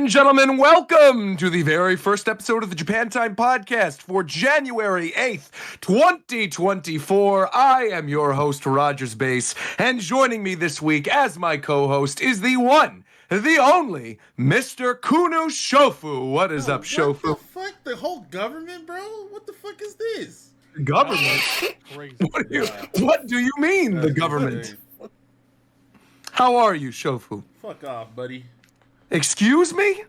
and gentlemen, welcome to the very first episode of the Japan Time podcast for January 8th, 2024. I am your host, Rogers Base, and joining me this week as my co-host is the one, the only, Mr. Kunu Shofu. What is up, Shofu? What the fuck? The whole government, bro? What the fuck is this? Government? Crazy. What do you mean, the government? How are you, Shofu? Fuck off, buddy. Excuse me?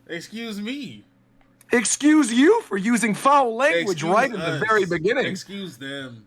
Excuse me. Excuse you for using foul language Excuse right at us. the very beginning. Excuse them.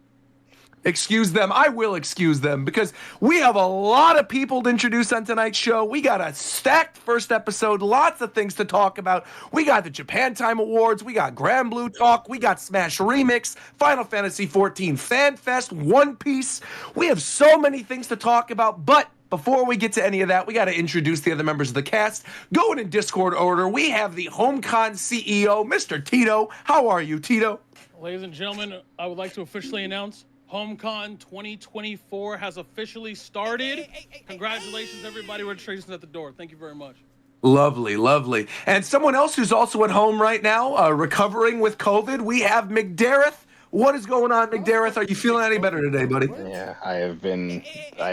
Excuse them. I will excuse them because we have a lot of people to introduce on tonight's show. We got a stacked first episode, lots of things to talk about. We got the Japan Time Awards, we got Granblue talk, we got Smash Remix, Final Fantasy XIV Fan Fest, One Piece. We have so many things to talk about, but before we get to any of that, we got to introduce the other members of the cast. Going in Discord order, we have the HomeCon CEO, Mr. Tito. How are you, Tito? Ladies and gentlemen, I would like to officially announce HomeCon 2024 has officially started. Congratulations, everybody. Registration's at the door. Thank you very much. Lovely, lovely. And someone else who's also at home right now, recovering with COVID, we have McDareth. What is going on, McDareth? Are you feeling any better today, buddy? Yeah, I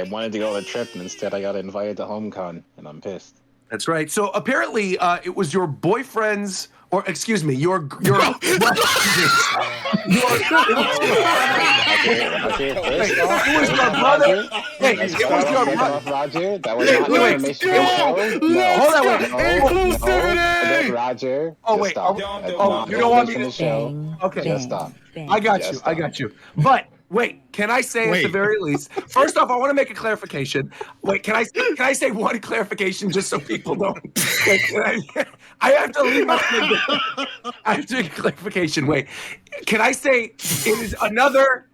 wanted to go on a trip, and instead I got invited to HomeCon, and I'm pissed. That's right. So apparently, it was your boyfriend's, or excuse me, your Roger, it was your brother. Hey, it was your brother. Roger, that was not the information show. No, Hold on, no, Roger. Oh, wait. You don't want me to show? Okay. Just stop. I got you. But wait, can I say at the very least? First off, I want to make a clarification. Wait, can I say one clarification just so people don't? I have to leave my. I have to make a clarification. Wait, can I say it is another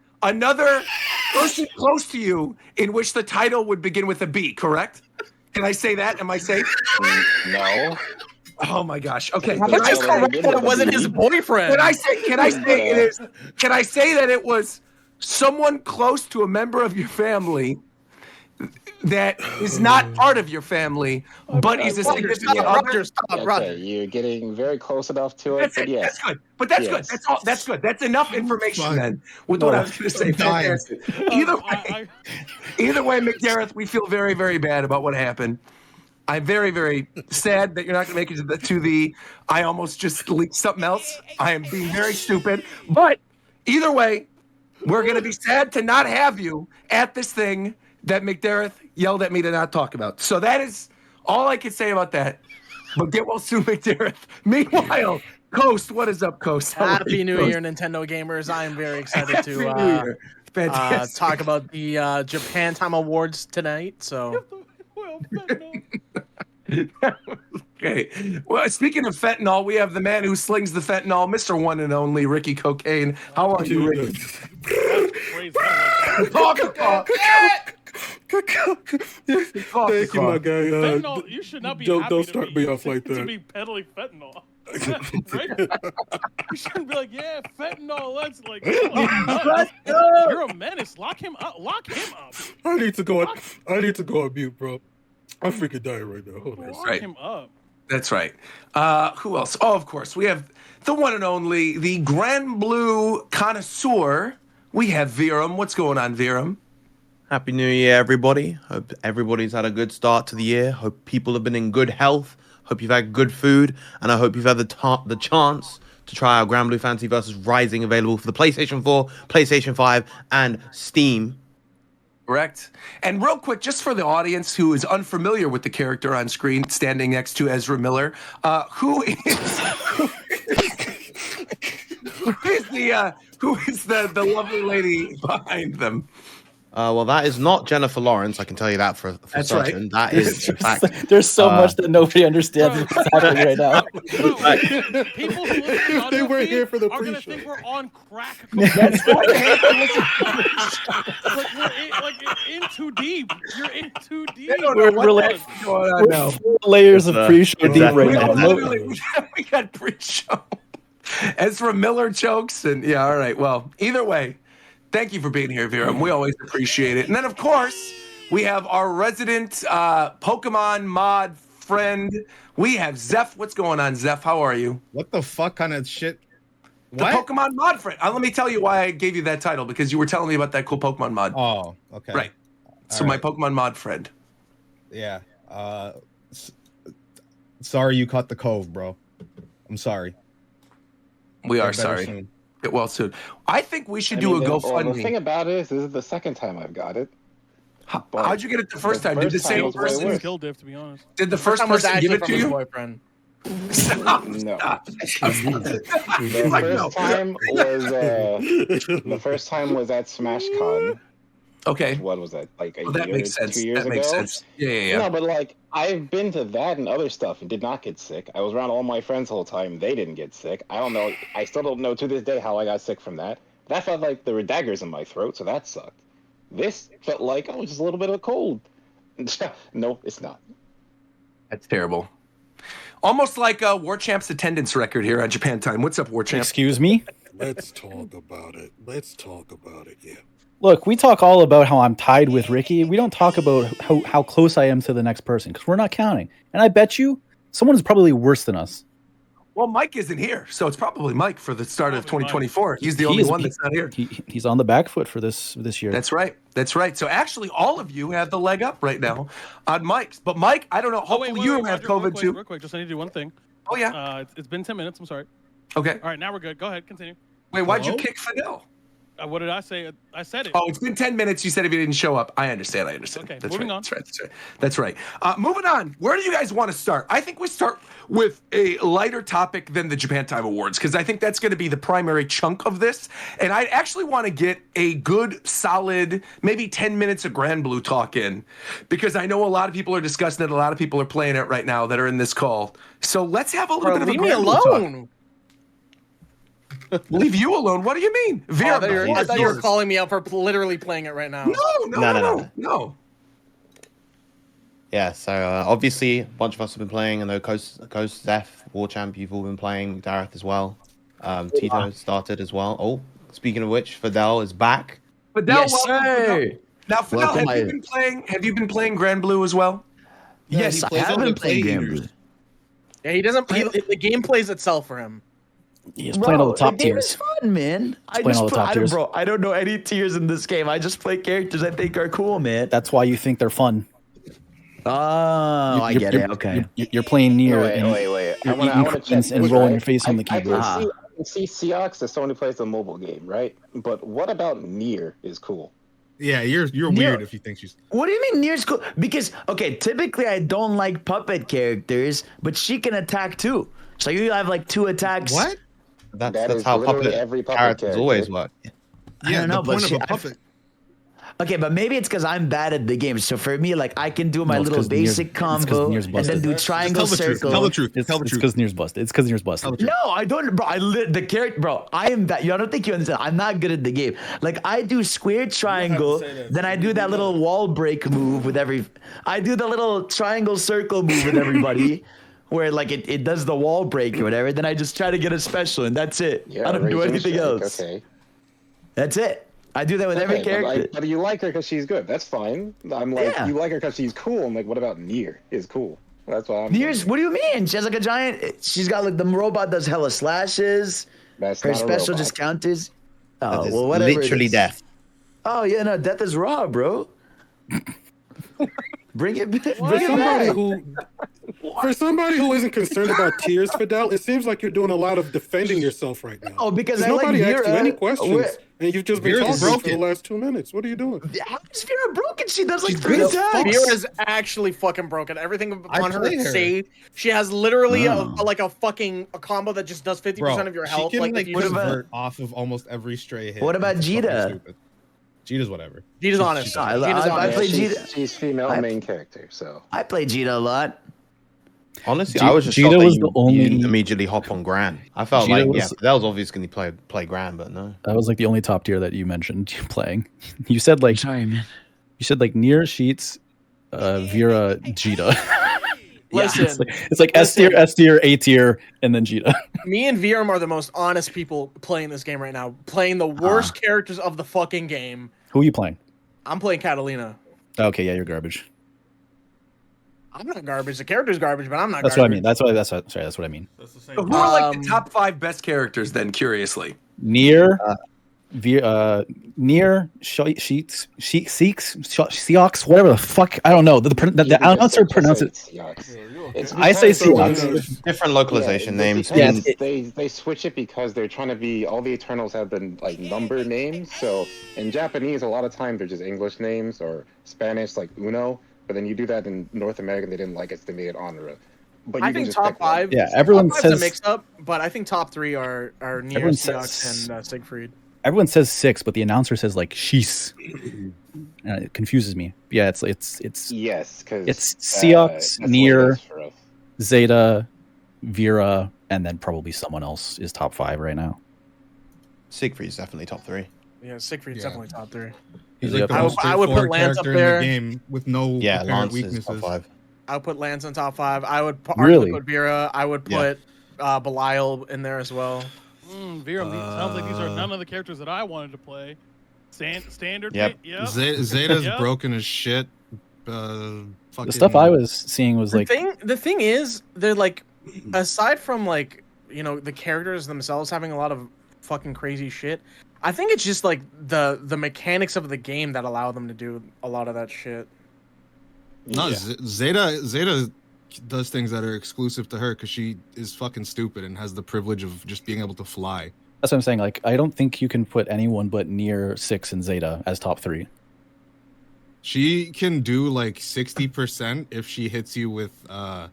person close to you in which the title would begin with a B? Correct? Can I say that? Am I safe? No. Oh my gosh. Okay. Can I say It wasn't his boyfriend. Can I say it is? Can I say that it was someone close to a member of your family that is not part of your family, but is a significant other? Okay, you're getting very close enough to it. That's but it. yes. That's good. But that's good. That's all. That's good. That's enough information then. With what I was going to say. Fantastic. Either way, McDareth, we feel very, very bad about what happened. I'm very, very sad that you're not going to make it to the. I almost just leaked something else. I am being very stupid. But either way, we're going to be sad to not have you at this thing that McDareth yelled at me to not talk about. So that is all I can say about that. But get well soon, McDareth. Meanwhile, Coast, what is up, Coast? Happy New Year, Nintendo gamers. I am very excited to talk about the Japan Time Awards tonight. So. Okay. Well, speaking of fentanyl, we have the man who slings the fentanyl, Mr. One and Only Ricky Cocaine. How are you, Ricky? Thank you, my guy. Fentanyl, you should not be don't start me off like to that. be peddling fentanyl. Right? You shouldn't be like, yeah, fentanyl. Let's like, you're a menace. Lock him up. I need to go on mute, bro. I'm freaking dying right now. Hold on. Lock him up. That's right. Who else? Oh, of course. We have the one and only, the Granblue connoisseur. We have Viram. What's going on, Viram? Happy New Year, everybody. Hope everybody's had a good start to the year. Hope people have been in good health. Hope you've had good food. And I hope you've had the chance to try our Granblue Fantasy vs. Rising, available for the PlayStation 4, PlayStation 5, and Steam. Correct. And real quick, just for the audience who is unfamiliar with the character on screen standing next to Ezra Miller, who is the lovely lady behind them? Well, that is not Jennifer Lawrence. I can tell you that for That's certain. right. That is, in fact, There's so much that nobody understands what's happening right now. People who listen to They weren't here for the are going to pre-show. think we're on crack. That's like in too deep. You're in too deep. We're going on now. 4 layers of pre-show deep right now. We got pre-show. Ezra Miller jokes and yeah, all right. Well, either way, thank you for being here, Viram. We always appreciate it. And then, of course, we have our resident Pokemon mod friend. We have Zeph. What's going on, Zeph? How are you? What the fuck kind of shit? The Pokemon mod friend. Let me tell you why I gave you that title, because you were telling me about that cool Pokemon mod. Oh, okay. Right. So my Pokemon mod friend. Yeah. Sorry you caught the cove, bro. I'm sorry. We are sorry. Soon. Get well soon. I think we should do a GoFundMe. The thing about it is, this is the second time I've got it. How'd you get it the first time? Did the same person skill diff, to be honest? Did the first person give it to you? Boyfriend. Stop. No. The first time was at SmashCon. Okay. What was that? Like a that year, makes sense. 2 years that ago? makes sense. Yeah. No, but like I've been to that and other stuff and did not get sick. I was around all my friends the whole time. They didn't get sick. I don't know. I still don't know to this day how I got sick from that. That felt like there were daggers in my throat, so that sucked. This felt like just a little bit of a cold. No, it's not. That's terrible. Almost like a War Champ's attendance record here on Japan Time. What's up, War Champ? Excuse me? Let's talk about it. Yeah. Look, we talk all about how I'm tied with Ricky. We don't talk about how close I am to the next person, because we're not counting. And I bet you someone is probably worse than us. Well, Mike isn't here, so it's probably Mike for the start of 2024. He's the only one that's not here. He's on the back foot for this year. That's right. So actually, all of you have the leg up right now on Mike's. But Mike, I don't know. Hopefully you have COVID too. Real quick, just I need to do one thing. Oh yeah. It's been 10 minutes. I'm sorry. Okay. All right, now we're good. Go ahead, continue. Wait, why'd you kick Fidel? What did I say? I said it. Oh, it's been 10 minutes. You said if you didn't show up. I understand. Okay, That's moving right. on. That's right. Moving on. Where do you guys want to start? I think we start with a lighter topic than the Japan Time Awards, because I think that's going to be the primary chunk of this. And I actually want to get a good, solid, maybe 10 minutes of Granblue talk in, because I know a lot of people are discussing it. A lot of people are playing it right now that are in this call. So let's have a little bit of a Granblue talk. Leave you alone. What do you mean? Vera, I thought you were calling me out for literally playing it right now. No. Yeah, so obviously a bunch of us have been playing. I know Coast, Zeph, War Champ, you've all been playing. McDareth as well. Tito started as well. Oh, speaking of which, Fidel is back. Fidel, yes, sir. Now, Fidel, have you been playing Granblue as well? Yes, I have been playing Granblue. Yeah, he doesn't. The game plays itself for him. He's playing all the top tiers. It's fun, man. I don't know any tiers in this game. I just play characters I think are cool, man. That's why you think they're fun. Oh, I get it. Okay. You're playing near. Wait. You're eating crumbs and rolling your face on the keyboard. I can see Seahawks as someone who plays a mobile game, right? But what about Nier is cool? Yeah, you're weird if you think she's. What do you mean Nier's cool? Because typically I don't like puppet characters, but she can attack too. So you have like 2 attacks. What? That's how every puppet characters always work. I don't know, the point of a puppet. Okay, but maybe it's because I'm bad at the game. So for me, like I can do my little basic combo and then do triangle circle. Tell the truth. It's because Nier's busted. No, I don't, bro. The character, bro. I am bad. I don't think you understand. I'm not good at the game. Like I do square triangle, then I do that little wall break move with I do the little triangle circle move with everybody. Where like it does the wall break or whatever, then I just try to get a special and that's it. Yeah, I don't do anything else. Okay. That's it. I do that with every character. But you like her because she's good. That's fine. I'm like, you like her because she's cool. I'm like, what about Nier is cool? That's why I'm. Nier's, what do you mean? She has like a giant. She's got like the robot does hella slashes. That's her not special a just counters. Oh That well, whatever. literally death. Oh yeah, no, death is raw, bro. Bring it back. For somebody who isn't concerned about tiers, Fidel, it seems like you're doing a lot of defending yourself right now. Oh, because nobody like asked you any questions, and you've just been talking broken for the last 2 minutes. What are you doing? How is Vera broken? She does like 3 attacks. Vera is actually fucking broken. Everything on her is saved. She has literally a combo that just does 50% of your health. She can like convert off of almost every stray hit. What about Jita? Jita's whatever. Jita's honest. I play Jita. She's female main character, so I play Jita a lot. Honestly, I was just Jita shocked was that the only. you didn't immediately hop on Gran. I felt Jita like, was- that was obviously going to play Gran, but no. That was like the only top tier that you mentioned playing. You said like. Sorry, man. You said like Nier, Sheets, Vera, Jita. Listen, it's like S tier, A tier, and then Jita. Me and Viram are the most honest people playing this game right now. Playing the worst characters of the fucking game. Who are you playing? I'm playing Catalina. Okay, yeah, you're garbage. I'm not garbage. The character's garbage, but I'm not That's garbage. what I mean. That's what I mean. That's the same. Who are like the top 5 best characters then? Curiously, Near, near Sheets, Seahawks, whatever the fuck. I don't know. The announcer pronounce it. I say Seahawks. Different localization names. Yeah, They switch it because they're trying to be. All the Eternals have the like number names. So in Japanese, a lot of times they're just English names or Spanish like Uno. But then you do that in North America, they didn't like it, so they made it Honora. But you I can think just top pick one. 5. Yeah, everyone top 5's says a mix up, but I think top 3 are near Everyone Seahawks and Siegfried. Everyone says 6, but the announcer says like she's. It confuses me. Yeah, it's Yes, because it's Seahawks, that's what it Near, is for us. Zeta, Vera, and then probably someone else is top 5 right now. Siegfried's definitely top 3. Yeah, Siegfried's definitely top 3. He's like the I most I would put straightforward Lance up character there. in the game with no Yeah, apparent Lance is top weaknesses. 5. I would put Lance on top 5. I would Really? put Vera. I would put Belial in there as well. Vera, sounds like these are none of the characters that I wanted to play. Standard. Yep. Yep. Zeta's Yep. broken as shit. The stuff I was seeing was like The thing is, they're like, aside from like, the characters themselves having a lot of fucking crazy shit, I think it's just like the mechanics of the game that allow them to do a lot of that shit. No, Zeta does things that are exclusive to her because she is fucking stupid and has the privilege of just being able to fly. that's what I'm saying. Like, I don't think you can put anyone but Near, 6, and Zeta as top 3. She can do like 60% if she hits you with her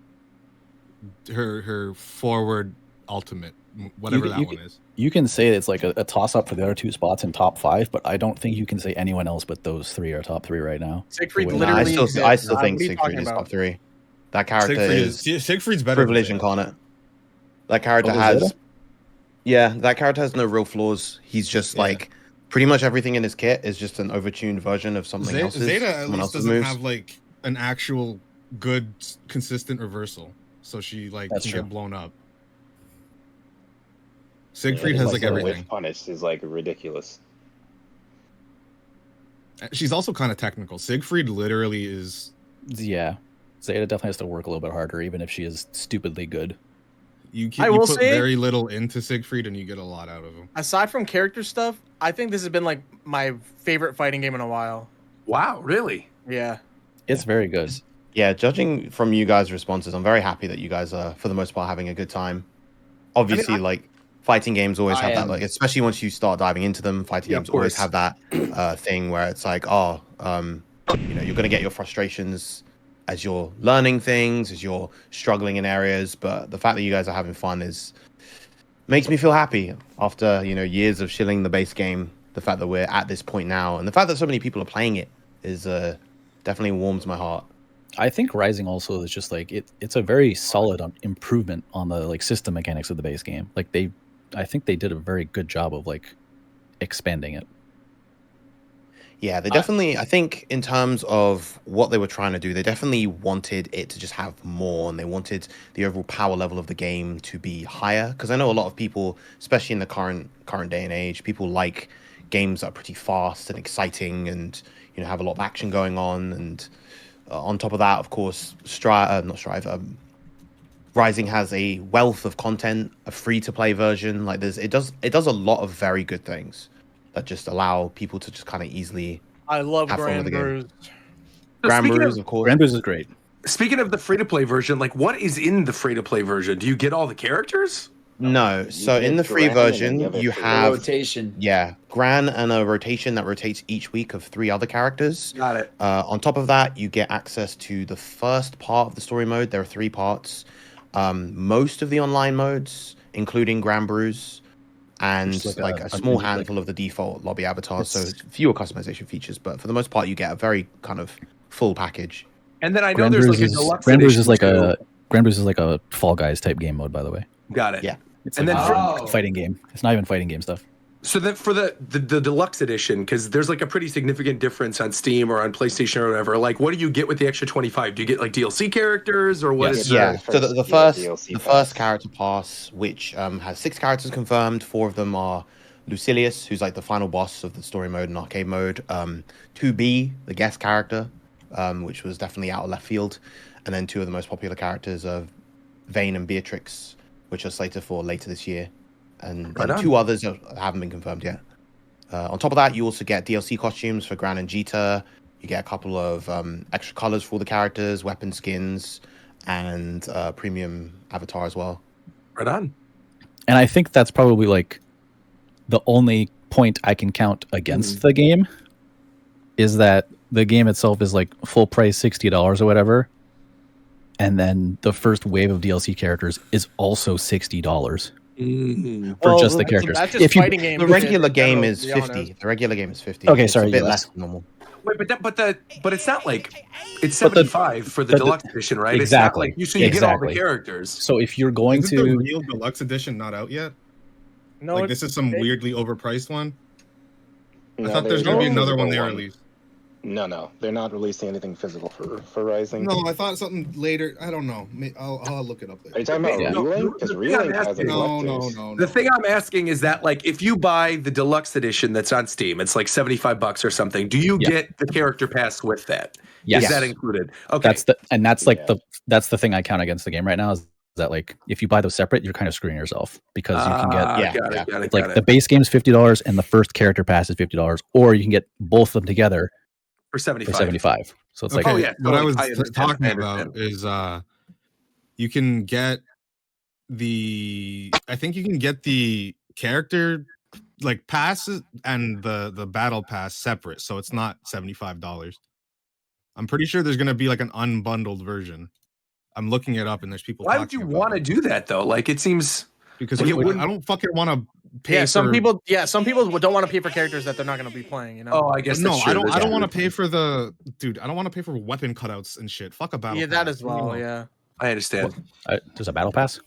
forward ultimate, whatever that one is. You can say it's like a toss up for the other 2 spots in top 5, but I don't think you can say anyone else but those 3 are top 3 right now. Siegfried Wait, Nah, I literally. still think Siegfried is top 3. That character Siegfried's better. privilege incarnate. That character Over has, Zeta? that character has no real flaws. He's just like pretty much everything in his kit is just an overtuned version of something else's. Zeta at someone least else's doesn't moves. have like an actual good consistent reversal, so she like That's can true. get blown up. Siegfried has like the everything. whiff punish is like ridiculous. She's also kind of technical. Siegfried literally is. Yeah. Zeta definitely has to work a little bit harder, even if she is stupidly good. You I can will put say- very little into Siegfried and you get a lot out of him. Aside from character stuff, I think this has been like my favorite fighting game in a while. wow, really? Yeah. It's very good. Yeah, judging from you guys' responses, I'm very happy that you guys are, for the most part, having a good time. Obviously, like, fighting games always have that, like, especially once you start diving into them, fighting games always have that thing where it's like, you're going to get your frustrations as you're learning things, as you're struggling in areas, but the fact that you guys are having fun makes me feel happy after, years of shilling the base game. The fact that we're at this point now, and the fact that so many people are playing it is definitely warms my heart. I think Rising also is just like it's a very solid improvement on the like system mechanics of the base game. Like I think they did a very good job of like expanding it. Yeah, they definitely, I think in terms of what they were trying to do, they definitely wanted it to just have more, and they wanted the overall power level of the game to be higher. Because I know a lot of people, especially in the current day and age, people like games that are pretty fast and exciting and, have a lot of action going on. And on top of that, of course, Rising has a wealth of content, a free-to-play version. Like it does a lot of very good things that just allow people to just kind of easily I love have fun with the game. Granblue. Granblues, of course. Granblues is great. Speaking of the free-to-play version, like what is in the free-to-play version? Do you get all the characters? No. So in the free version, you have rotation. Yeah, Gran and a rotation that rotates each week of 3 other characters. Got it. On top of that, you get access to the first part of the story mode. There are 3 parts. Most of the online modes, including Granblues, and Just like like a small handful of the default lobby avatars, so fewer customization features. But for the most part, you get a very kind of full package. And then I know there's like a deluxe Granblues edition is like too. Granblues is like a Fall Guys type game mode, by the way. Got it. Yeah. It's And like then a fighting game. It's not even fighting game stuff. So that for the deluxe edition, because there's like a pretty significant difference on Steam or on PlayStation or whatever. Like, what do you get with the extra 25? Do you get like DLC characters or what Yes. is Yeah. So the first DLC first character pass, which has 6 characters confirmed. 4 of them are Lucilius, who's like the final boss of the story mode and arcade mode. 2B, the guest character, which was definitely out of left field, and then 2 of the most popular characters are Vayne and Beatrix, which are slated for later this year, and Right then on. 2 others haven't been confirmed yet. On top of that, you also get DLC costumes for Gran and Jita. You get a couple of extra colors for all the characters, weapon skins, and premium avatar as well. Right on. And I think that's probably like the only point I can count against the game is that the game itself is like full price $60 or whatever. And then the first wave of DLC characters is also $60 for just the characters. That's just fighting game. The regular game is 50. The regular game is 50. Okay, It's sorry, a bit yes. less than normal. Wait, but it's not like it's 75 for the deluxe edition, right? Exactly. It's not like you get all the Exactly. characters. So if you're going Isn't the to real deluxe edition not out yet? No, Like this is some weirdly overpriced one. I thought there's there's gonna be no another one they physical released. No, they're not releasing anything physical for Rising. No, I thought something later. I don't know. I'll look it up later. Are you talking about Yeah. Reeling? Because Reeling has a No. collector's. The thing I'm asking is that, like, if you buy the deluxe edition that's on Steam, it's like $75 or something. Do you get the character pass with that? Yes. Is that included? Okay. That's that's the thing I count against the game right now is that, like, if you buy those separate, you're kind of screwing yourself because you can get got it. like the base game is $50 and the first character pass is $50, or you can get both of them together for 75. for 75. So it's like, Oh, yeah. What I was understand. talking I about understand. is you can get I think you can get the character like passes and the battle pass separate, so it's not $75. I'm pretty sure there's gonna be like an unbundled version. I'm looking it up and there's people. Why would you want to do that though? Like, it seems because like I don't fucking want to pay. Yeah, some for, people don't want to pay for characters that they're not going to be playing. You know. Oh, I guess no, that's I true. don't want to pay for the dude. I don't want to pay for weapon cutouts and shit. Fuck a battle. Yeah, that pass. as well. Yeah. I understand. there's a battle pass.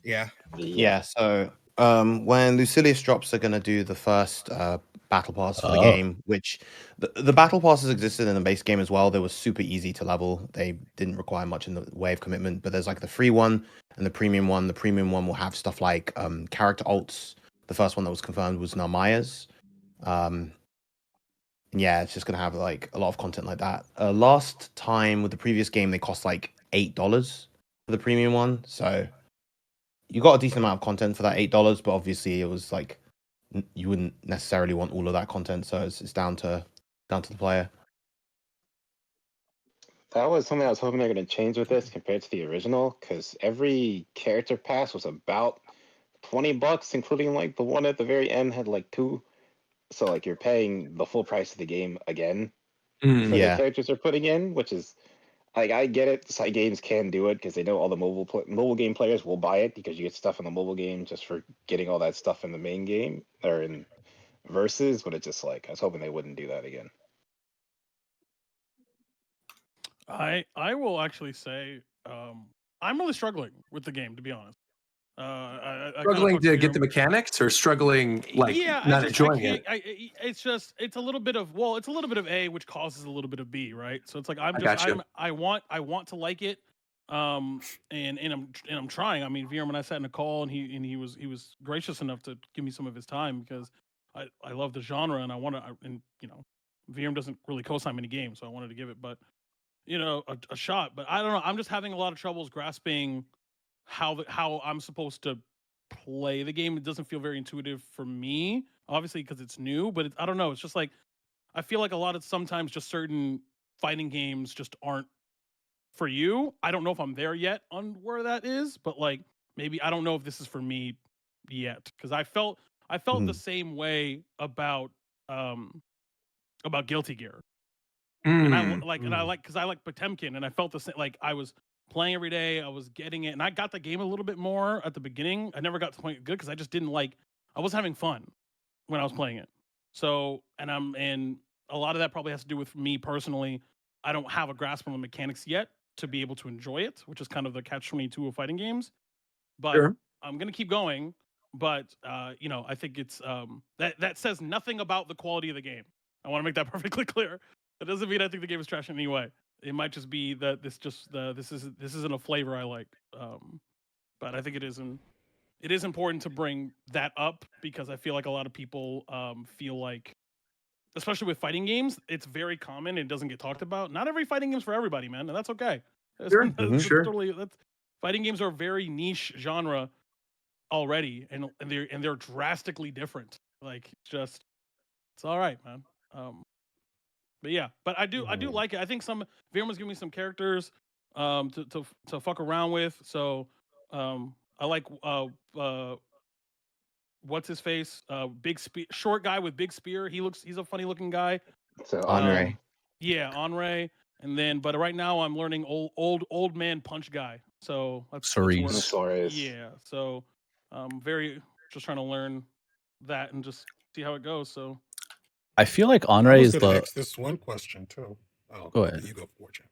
Yeah. Yeah, so when Lucilius drops, they're going to do the first battle pass for the Oh. game, which the battle passes existed in the base game as well. They were super easy to level. They didn't require much in the way of commitment, but there's like the free one and the premium one. The premium one will have stuff like character alts. The first one that was confirmed was Narmaya's. And yeah, it's just going to have like a lot of content like that. Last time with the previous game, they cost like $8 for the premium one. So you got a decent amount of content for that $8, but obviously it was like you wouldn't necessarily want all of that content, so it's down to the player. That was something I was hoping they're going to change with this compared to the original, because every character pass was about $20, including like the one at the very end had like 2. So like you're paying the full price of the game again for the characters they're putting in, which is like, I get it. Side games can do it because they know all the mobile game players will buy it because you get stuff in the mobile game just for getting all that stuff in the main game or in versus. But it's just like I was hoping they wouldn't do that again. I will actually say I'm really struggling with the game, to be honest. I Struggling to get the mechanics, or struggling like not enjoying it? It's a little bit of A, which causes a little bit of B, right? So it's like I want to like it, and I'm trying. I mean, Viram and I sat in a call, and he was gracious enough to give me some of his time because I love the genre and I want to, and you know, Viram doesn't really co-sign many games, so I wanted to give it, but you know, a shot. But I don't know. I'm just having a lot of troubles grasping how I'm supposed to play the game. It doesn't feel very intuitive for me, obviously because it's new, but I don't know. It's just like I feel like sometimes just certain fighting games just aren't for you. I don't know if I'm there yet on where that is, but like maybe I don't know if this is for me yet, because I felt the same way about Guilty Gear. And I like because I like Potemkin, and I felt the same. Like I was playing every day, I was getting it, and I got the game a little bit more at the beginning. I never got to the point good because I just didn't I wasn't having fun when I was playing it. So, and a lot of that probably has to do with me personally. I don't have a grasp on the mechanics yet to be able to enjoy it, which is kind of the catch-22 of fighting games. But I'm gonna keep going. But you know, I think it's that says nothing about the quality of the game. I want to make that perfectly clear. It doesn't mean I think the game is trash in any way. It might just be that this isn't a flavor I like. But I think it is important to bring that up because I feel like a lot of people feel like, especially with fighting games, it's very common and it doesn't get talked about. Not every fighting game's for everybody, man, and that's okay. Sure. That's Sure. totally. Fighting games are a very niche genre already, and they're drastically different. Like it's all right, man. But yeah, but I do like it. I think Virma's giving me some characters to fuck around with. So I like what's his face? Short guy with big spear. He's a funny looking guy. So Henri. Yeah, Henri. And then, but right now I'm learning old man punch guy. So that's Cerise. yeah. So very just trying to learn that and just see how it goes. So I feel like I Henri was is going to the. ask this one question too. Oh, Go ahead. You go, Fortune.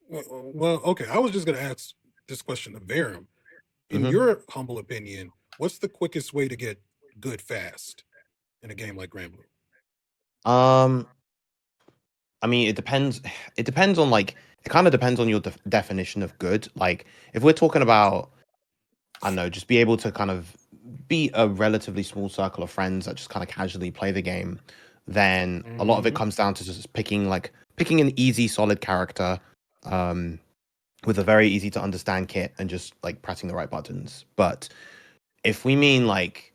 Well, okay. I was just going to ask this question to Verum. In your humble opinion, what's the quickest way to get good fast in a game like Granblue? I mean, it depends. It depends on like it kind of depends on your definition of good. Like if we're talking about, I don't know, just be able to kind of be a relatively small circle of friends that just kind of casually play the game, then a lot of it comes down to just picking an easy, solid character, with a very easy to understand kit and just like pressing the right buttons. But if we mean like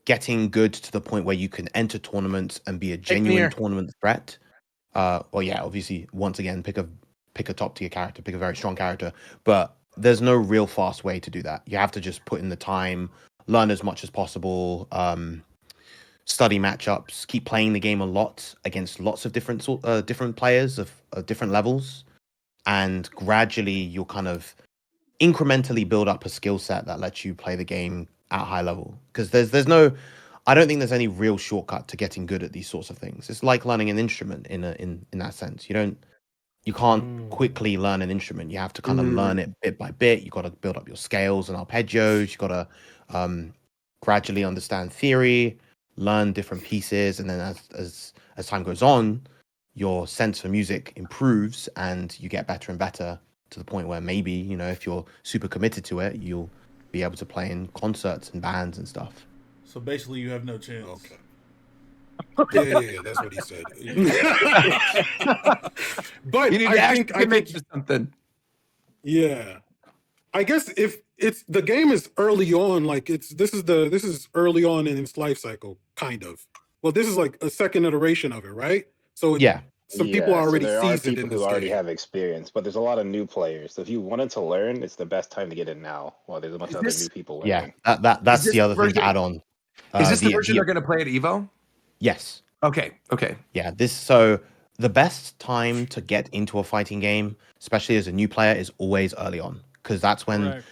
getting good to the point where you can enter tournaments and be a genuine tournament threat, well, yeah, obviously, once again, pick a top tier character, pick a very strong character, but there's no real fast way to do that. You have to just put in the time, learn as much as possible, study matchups, keep playing the game a lot against lots of different players of different levels, and gradually you'll kind of incrementally build up a skill set that lets you play the game at a high level. Because there's no, I don't think there's any real shortcut to getting good at these sorts of things. It's like learning an instrument in that sense. You can't quickly learn an instrument. You have to kind of learn it bit by bit. You got to build up your scales and arpeggios. You got to gradually understand theory, learn different pieces, and then as time goes on, your sense for music improves and you get better and better to the point where maybe, if you're super committed to it, you'll be able to play in concerts and bands and stuff. So basically, you have no chance. Okay. Yeah, that's what he said. But you need I think something. Yeah, I guess if it's the game is early on, like this is early on in its life cycle, kind of. Well, this is like a second iteration of it, right? So some people are already seasoned in this who already game. have experience, but there's a lot of new players. So if you wanted to learn, it's the best time to get in now, while there's a bunch of other new people learning. Yeah, that's the other thing to add on. Is this the version they're going to play at Evo? Yes. Okay. Yeah, so the best time to get into a fighting game, especially as a new player, is always early on, because that's when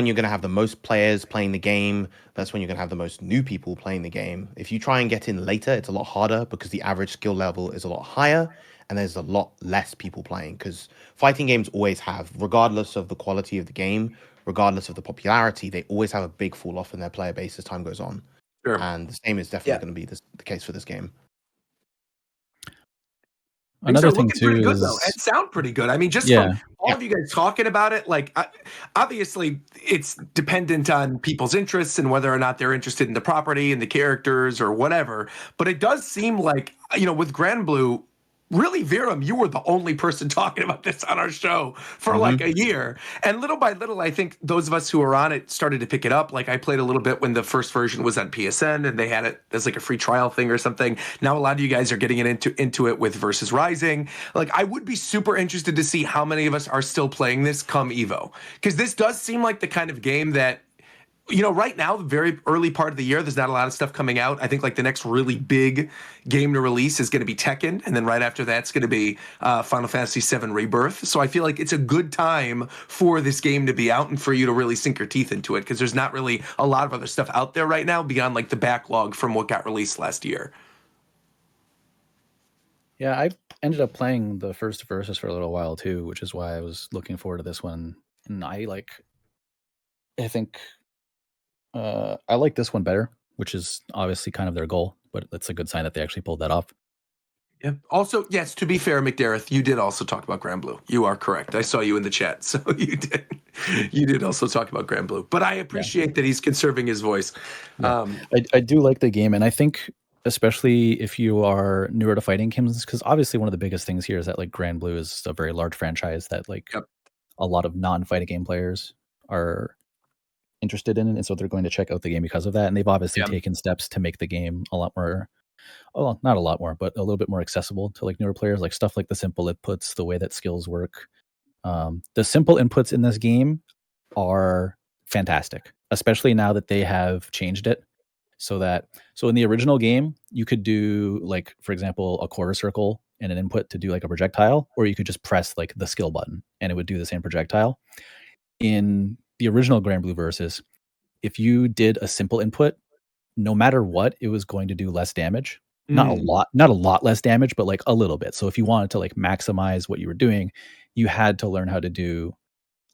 you're going to have the most players playing the game. That's when you're going to have the most new people playing the game. If you try and get in later, it's a lot harder because the average skill level is a lot higher and there's a lot less people playing, because fighting games always have, regardless of the quality of the game, regardless of the popularity, they always have a big fall off in their player base as time goes on. Sure. And the same is definitely going to be the case for this game. Another thing too pretty good, is though. It sound pretty good. I mean, just from all of you guys talking about it, like obviously it's dependent on people's interests and whether or not they're interested in the property and the characters or whatever. But it does seem like, with Granblue, really, Viram, you were the only person talking about this on our show for like a year. And little by little, I think those of us who were on it started to pick it up. Like I played a little bit when the first version was on PSN and they had it as like a free trial thing or something. Now a lot of you guys are getting into it with Versus Rising. Like I would be super interested to see how many of us are still playing this come Evo. Because this does seem like the kind of game that, right now, the very early part of the year, there's not a lot of stuff coming out. I think like the next really big game to release is going to be Tekken. And then right after that's going to be Final Fantasy VII Rebirth. So I feel like it's a good time for this game to be out and for you to really sink your teeth into it. Because there's not really a lot of other stuff out there right now beyond like the backlog from what got released last year. Yeah, I ended up playing the first Versus for a little while too, which is why I was looking forward to this one. And I think I like this one better, which is obviously kind of their goal, but that's a good sign that they actually pulled that off. Yeah. Also, yes, to be fair, McDareth, you did also talk about Granblue. You are correct. I saw you in the chat, so you did. You did also talk about Granblue. But I appreciate that he's conserving his voice. Yeah. I do like the game, and I think especially if you are newer to fighting games, because obviously one of the biggest things here is that like Granblue is a very large franchise that like a lot of non-fighting game players are interested in it, and so they're going to check out the game because of that. And they've obviously taken steps to make the game a lot more, well, not a lot more, but a little bit more accessible to like newer players, like stuff like the simple inputs, the way that skills work. The simple inputs in this game are fantastic, especially now that they have changed it so in the original game, you could do like, for example, a quarter circle and an input to do like a projectile, or you could just press like the skill button and it would do the same projectile. In the original Granblue versus, if you did a simple input, no matter what, it was going to do less damage. Not a lot less damage, but like a little bit. So if you wanted to like maximize what you were doing, you had to learn how to do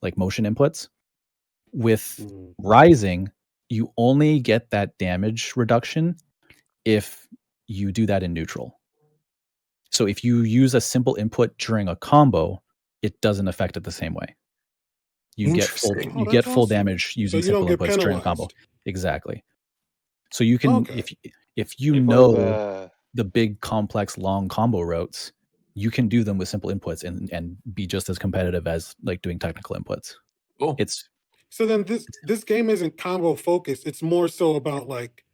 like motion inputs. With Rising, you only get that damage reduction if you do that in neutral. So if you use a simple input during a combo, it doesn't affect it the same way. You get full damage using simple inputs during a combo. Exactly. So you can if you know the big complex long combo routes, you can do them with simple inputs and be just as competitive as like doing technical inputs. Cool. So then this game isn't combo focused. It's more so about like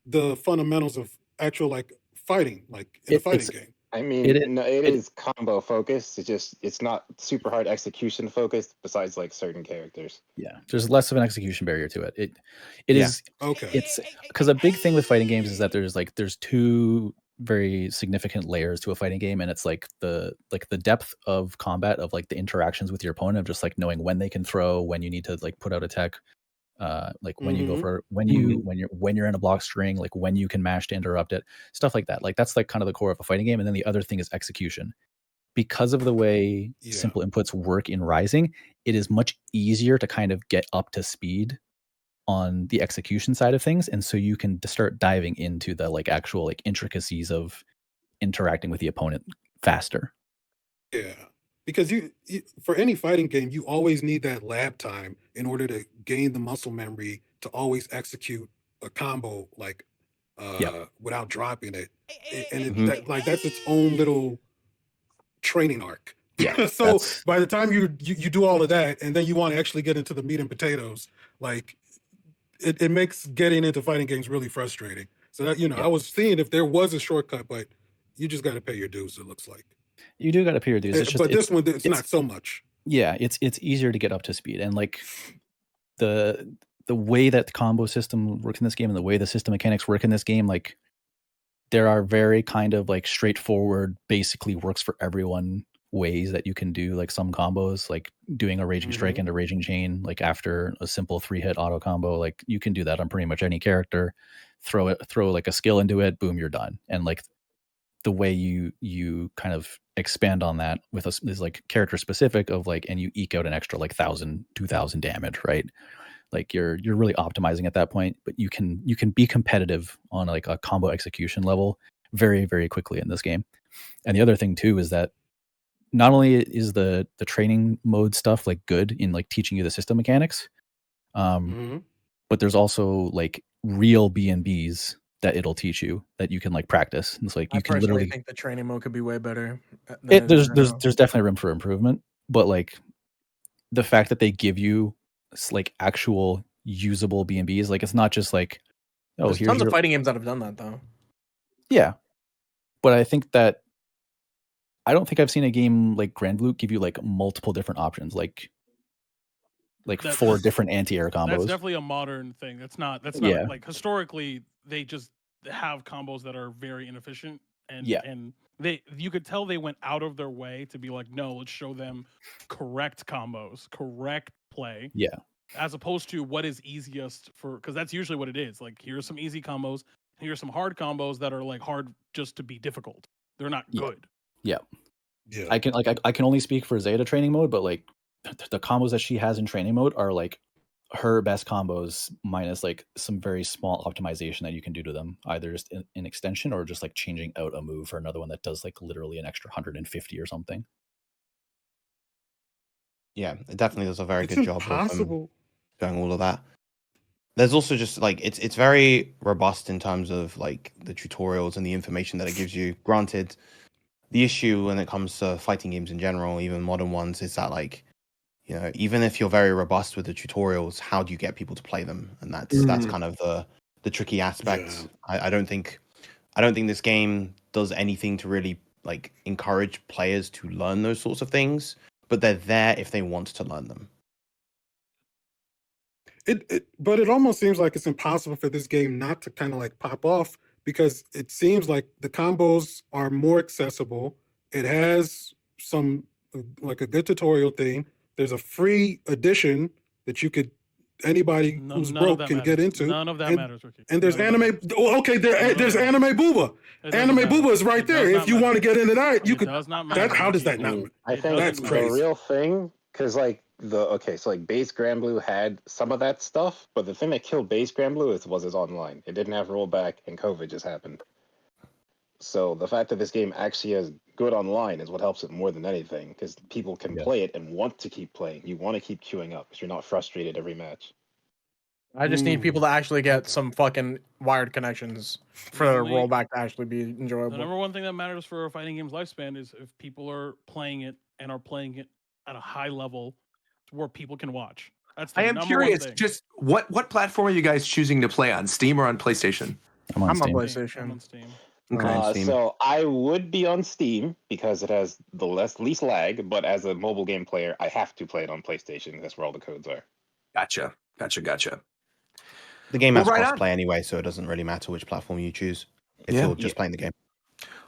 the fundamentals of actual like fighting, like in a fighting game. I mean, it is combo focused. It's not super hard execution focused. Besides like certain characters. Yeah, there's less of an execution barrier to it. It is okay. It's because a big thing with fighting games is that there's two very significant layers to a fighting game, and it's like the depth of combat of like the interactions with your opponent, of just like knowing when they can throw, when you need to like put out a tech, like when you go for when you're in a block string, like when you can mash to interrupt it, stuff like that. Like that's like kind of the core of a fighting game. And then the other thing is execution. Because of the way simple inputs work in Rising, it is much easier to kind of get up to speed on the execution side of things, and so you can start diving into the like actual like intricacies of interacting with the opponent faster. Yeah, because you for any fighting game, you always need that lab time in order to gain the muscle memory to always execute a combo like without dropping it, and that's its own little training arc. Yeah. So by the time you do all of that, and then you want to actually get into the meat and potatoes, like it makes getting into fighting games really frustrating. So that I was seeing if there was a shortcut, but you just got to pay your dues. It looks like you do got to pay your dues. But this one, it's not so much. Yeah, it's easier to get up to speed, and like the way that the combo system works in this game and the way the system mechanics work in this game, like there are very kind of like straightforward, basically works for everyone ways that you can do like some combos, like doing a raging strike into raging chain, like after a simple 3-hit auto combo. Like you can do that on pretty much any character. Throw like a skill into it, boom, you're done. And like the way you kind of expand on that with us is like character specific of like, and you eke out an extra like 1,000-2,000 damage, right? Like you're really optimizing at that point, but you can be competitive on like a combo execution level very, very quickly in this game. And the other thing too is that not only is the training mode stuff like good in like teaching you the system mechanics, but there's also like real B&Bs that it'll teach you that you can like practice. And it's like you can literally think the training mode could be way better. There's definitely room for improvement, but like the fact that they give you like actual usable B&Bs, like it's not just like there's tons of fighting games that have done that though. Yeah, but I don't think I've seen a game like Granblue give you like multiple different options, like 4 different anti-air combos. That's definitely a modern thing. That's not like historically they just have combos that are very inefficient, and you could tell they went out of their way to be like, no, let's show them correct combos, correct play. Yeah. As opposed to what is easiest because that's usually what it is. Like here's some easy combos, here's some hard combos that are like hard just to be difficult. They're not good. Yeah. I can only speak for Zeta training mode, but like the combos that she has in training mode are like her best combos minus like some very small optimization that you can do to them, either just in extension or just like changing out a move for another one that does like literally an extra 150 or something. Yeah, it definitely does a very good job of doing all of that. there's also just like it's very robust in terms of like the tutorials and the information that it gives you. Granted, the issue when it comes to fighting games in general, even modern ones, is that like, you know, even if you're very robust with the tutorials, how do you get people to play them? And that's kind of the tricky aspect. Yeah. I don't think this game does anything to really like encourage players to learn those sorts of things, but they're there if they want to learn them. But it almost seems like it's impossible for this game not to kind of like pop off, because it seems like the combos are more accessible. It has some like a good tutorial thing. There's a free edition that you could anybody who's broke can get into. None of that matters, Ricky. And there's anime. Okay, there's anime booba. Anime booba is right there. If you want to get into that, you could. How does that not? I think that's crazy. The real thing, because like so like base Granblue had some of that stuff, but the thing that killed base Granblue was its online. It didn't have rollback, and COVID just happened. So the fact that this game actually has good online is what helps it more than anything, because people can play it and want to keep playing. You want to keep queuing up because you're not frustrated every match. I just need people to actually get some fucking wired connections for the rollback to actually be enjoyable. The number one thing that matters for a fighting game's lifespan is if people are playing it and are playing it at a high level where people can watch. That's the I am curious, just what platform are you guys choosing to play on? Steam or on PlayStation? I'm on PlayStation. I'm on Steam. Okay. So I would be on Steam because it has the least lag, but as a mobile game player, I have to play it on PlayStation. That's where all the codes are. Gotcha. The game has cross-play anyway, so it doesn't really matter which platform you choose if you're just playing the game.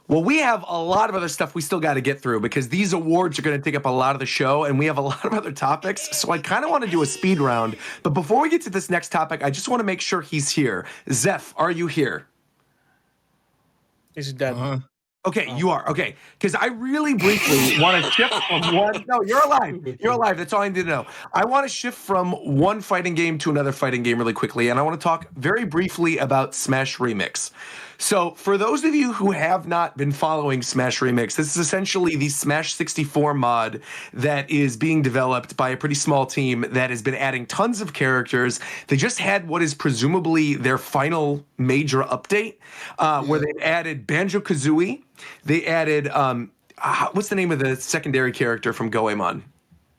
Well, we have a lot of other stuff we still got to get through because these awards are going to take up a lot of the show, and we have a lot of other topics. So I kind of want to do a speed round. But before we get to this next topic, I just want to make sure he's here. Zeph, are you here? He's dead. Okay, you are. Okay, because I really briefly want to shift from one. No, you're alive. You're alive. That's all I need to know. I want to shift from one fighting game to another fighting game really quickly, and I want to talk very briefly about Smash Remix. So, for those of you who have not been following Smash Remix, this is essentially the Smash 64 mod that is being developed by a pretty small team that has been adding tons of characters. They just had what is presumably their final major update, where they've added Banjo-Kazooie. They added, what's the name of the secondary character from Goemon?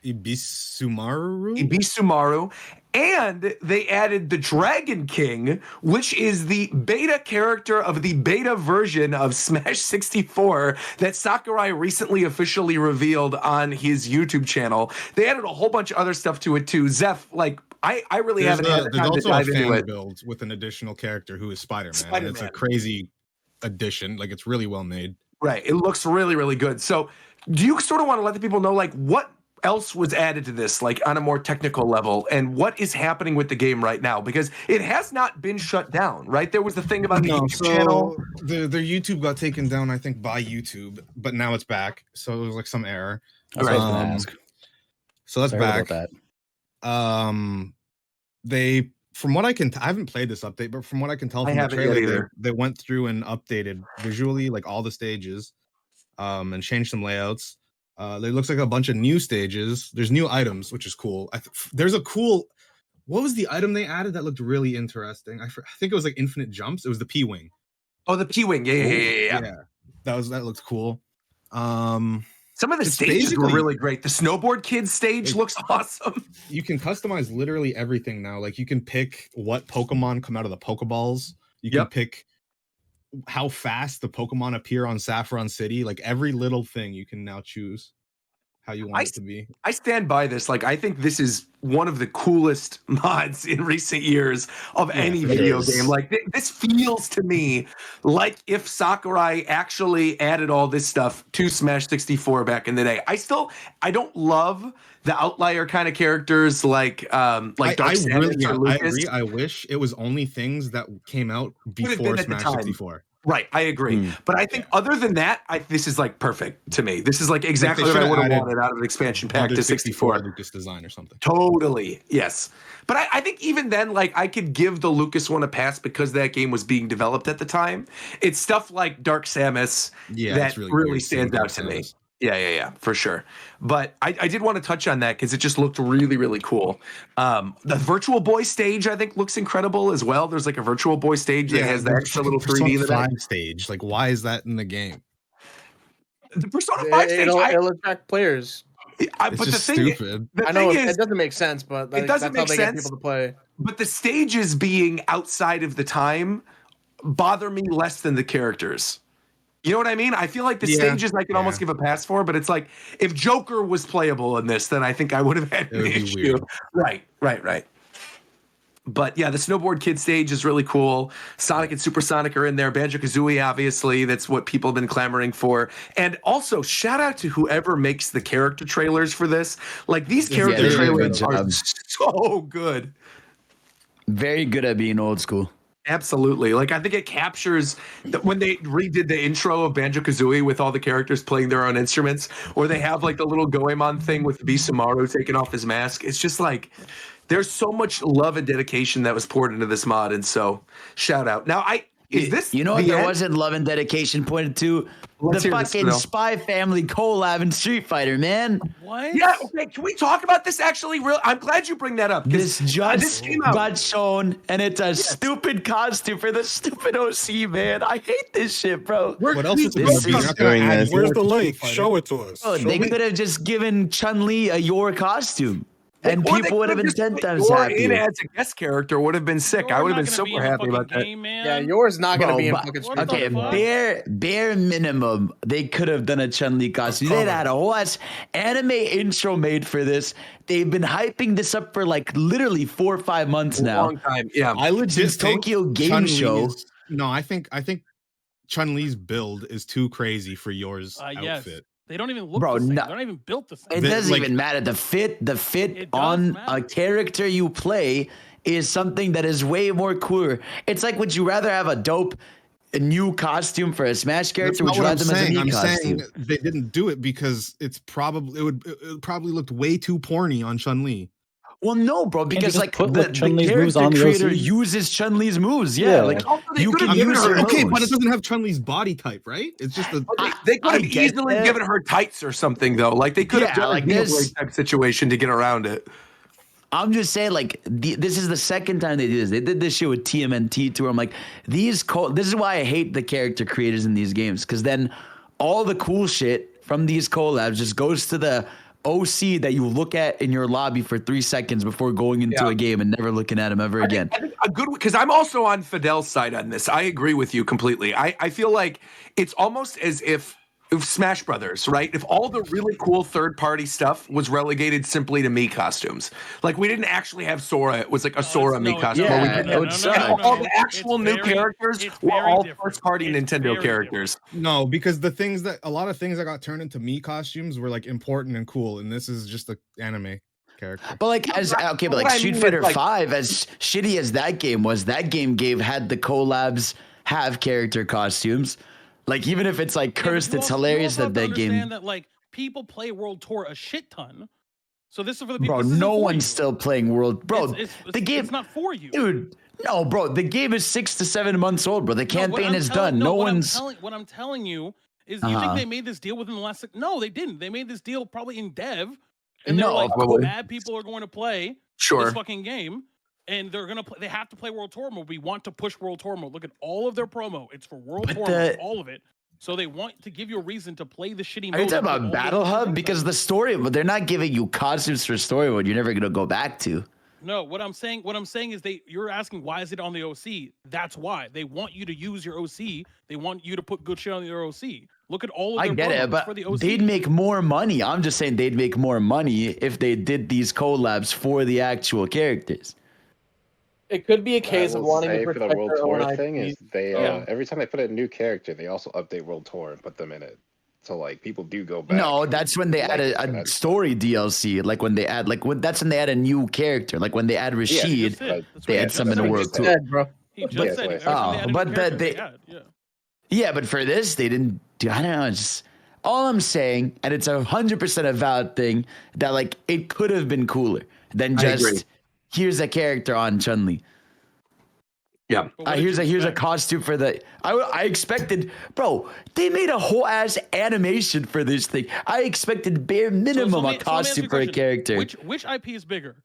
Ibisumaru. And they added the Dragon King, which is the beta character of the beta version of Smash 64 that Sakurai recently officially revealed on his YouTube channel. They added a whole bunch of other stuff to it too. Zeph, like, I really haven't had the time to dive into it. There's also a fan build with an additional character who is Spider-Man. It's a crazy addition. Like, it's really well made. Right. It looks really, really good. So do you sort of want to let the people know, like, what else was added to this, like on a more technical level, and what is happening with the game right now? Because it has not been shut down, right? There was the thing about the YouTube channel. Their YouTube got taken down, I think, by YouTube, but now it's back. So it was like some error. That's what I was going to ask. So that's back. They, from what I can, I haven't played this update, but from what I can tell from the trailer, they went through and updated visually, like all the stages, and changed some layouts. There looks like a bunch of new stages. There's new items, which is cool. There's a cool. What was the item they added that looked really interesting? I think it was like infinite jumps. It was the P-wing. Oh, the P-wing. Yeah. That looked cool. Some of the stages were really great. The snowboard kids stage looks awesome. You can customize literally everything now. Like you can pick what Pokemon come out of the Pokeballs. You can pick how fast the Pokemon appear on Saffron City. Like every little thing you can now choose how you want it to be. I stand by this. Like, I think this is one of the coolest mods in recent years of any video game. Like, this feels to me like if Sakurai actually added all this stuff to Smash 64 back in the day. I don't love the outlier kind of characters like Dark Samus or Lucas. I agree. I wish it was only things that came out before Smash 64. Right, I agree. But I think other than that, this is like perfect to me. This is like exactly what I would have wanted out of an expansion pack to 64. Lucas design or something. Totally, yes. But I think even then, like, I could give the Lucas one a pass because that game was being developed at the time. It's stuff like Dark Samus that really stands out to me. Yeah, for sure. But I did want to touch on that because it just looked really, really cool. The Virtual Boy stage, I think, looks incredible as well. There's like a Virtual Boy stage that has the extra little 3D in the back. Stage. Like, why is that in the game? The Persona 5 stage, it'll attract players. But the thing is, it doesn't make sense, but it doesn't make sense. Get people to play. But the stages being outside of the time bother me less than the characters. You know what I mean? I feel like the stages I can almost give a pass for, but it's like if Joker was playable in this, then I think I would have had an issue. Right. But yeah, the Snowboard Kid stage is really cool. Sonic and Supersonic are in there. Banjo-Kazooie, obviously, that's what people have been clamoring for. And also, shout out to whoever makes the character trailers for this. Like, these character trailers are so good. Very good at being old school. Absolutely. Like, I think it captures when they redid the intro of Banjo-Kazooie with all the characters playing their own instruments, or they have like the little Goemon thing with Bisamaru taking off his mask. It's just like, there's so much love and dedication that was poured into this mod. And so shout out. Now, you know what there wasn't love and dedication pointed to? The fucking Spy Family collab in Street Fighter, man. What? Yeah, okay. Can we talk about this actually? I'm glad you bring that up. This just got shown, and it's a stupid costume for the stupid OC, man. I hate this shit, bro. What else is Where's the link? Show it to us. Oh, they could have just given Chun-Li a Your costume. And people would have been 10 times happy. In as a guest character would have been sick. I would have been super happy about that. Yeah, yours not going to be in fucking Street Fighter. Okay, bare minimum, they could have done a Chun-Li costume. They'd had a whole ass anime intro made for this. They've been hyping this up for like literally 4 or 5 months now. A long time, yeah. I legit Since Tokyo Game Show. I think Chun-Li's build is too crazy for yours outfit. They don't even look the same. They're not even built the same. It doesn't even matter. The fit on a character you play is something that is way more cooler. It's like, would you rather have a new costume for a Smash character? Would you rather them as a new costume? Saying they didn't do it because it probably looked way too porny on Chun-Li. Well, no, bro, because like the character creator uses Chun-Li's moves. Yeah, like you can use her. Okay, but it doesn't have Chun-Li's body type, right? It's just they could have easily given her tights or something, though. Like they could have done like this type situation to get around it. I'm just saying, like, this is the second time they did this. They did this shit with TMNT too. I'm like, this is why I hate the character creators in these games, because then all the cool shit from these collabs just goes to the OC that you look at in your lobby for 3 seconds before going into a game and never looking at him ever again. I think a good, because I'm also on Fidel's side on this. I agree with you completely. I feel like it's almost as if Smash Brothers, right? If all the really cool third-party stuff was relegated simply to Mii costumes, like we didn't actually have Sora. It was like a Sora Mii costume. All the actual new characters were all first-party Nintendo characters. No, because a lot of things that got turned into Mii costumes were like important and cool, and this is just an anime character. But like Street Fighter 5, as shitty as that game was, that game had the collabs have character costumes. Like, even if it's like cursed, it's hilarious that game. That like people play World Tour a shit ton. So this is for the people. Bro, no one's still playing World. Bro, the game. It's not for you, dude. No, bro, the game is 6 to 7 months old, bro. The campaign is done. No one's. What I'm telling you is, you think they made this deal within the last? No, they didn't. They made this deal probably in dev, and they're like, bad people are going to play this fucking game. And they're gonna play. They have to play World Tour mode. We want to push World Tour mode. Look at all of their promo. It's for World Tour mode, all of it. So they want to give you a reason to play the shitty mode. Are you talking about Battle Hub? Because the story, but they're not giving you costumes for story mode. You're never gonna go back to. No, what I'm saying is you're asking why is it on the OC? That's why they want you to use your OC. They want you to put good shit on your OC. Look at all of their I get it, but for the OC. They'd make more money. I'm just saying they'd make more money if they did these collabs for the actual characters. It could be a case of wanting to protect for the World their Tour own thing IP. is they every time they put a new character, they also update World Tour and put them in it. So like people do go back. No, that's when they add a story DLC. Like when they add that's when they add a new character. Like when they add Rashid, they add some in the World Tour. But for this, they didn't do. I don't know. It's all I'm saying, and it's 100% a valid thing that like it could have been cooler than just here's a character on Chun-Li. Yeah. Here's a costume for the. I expected, bro. They made a whole ass animation for this thing. I expected bare minimum a costume for a character. Which IP is bigger,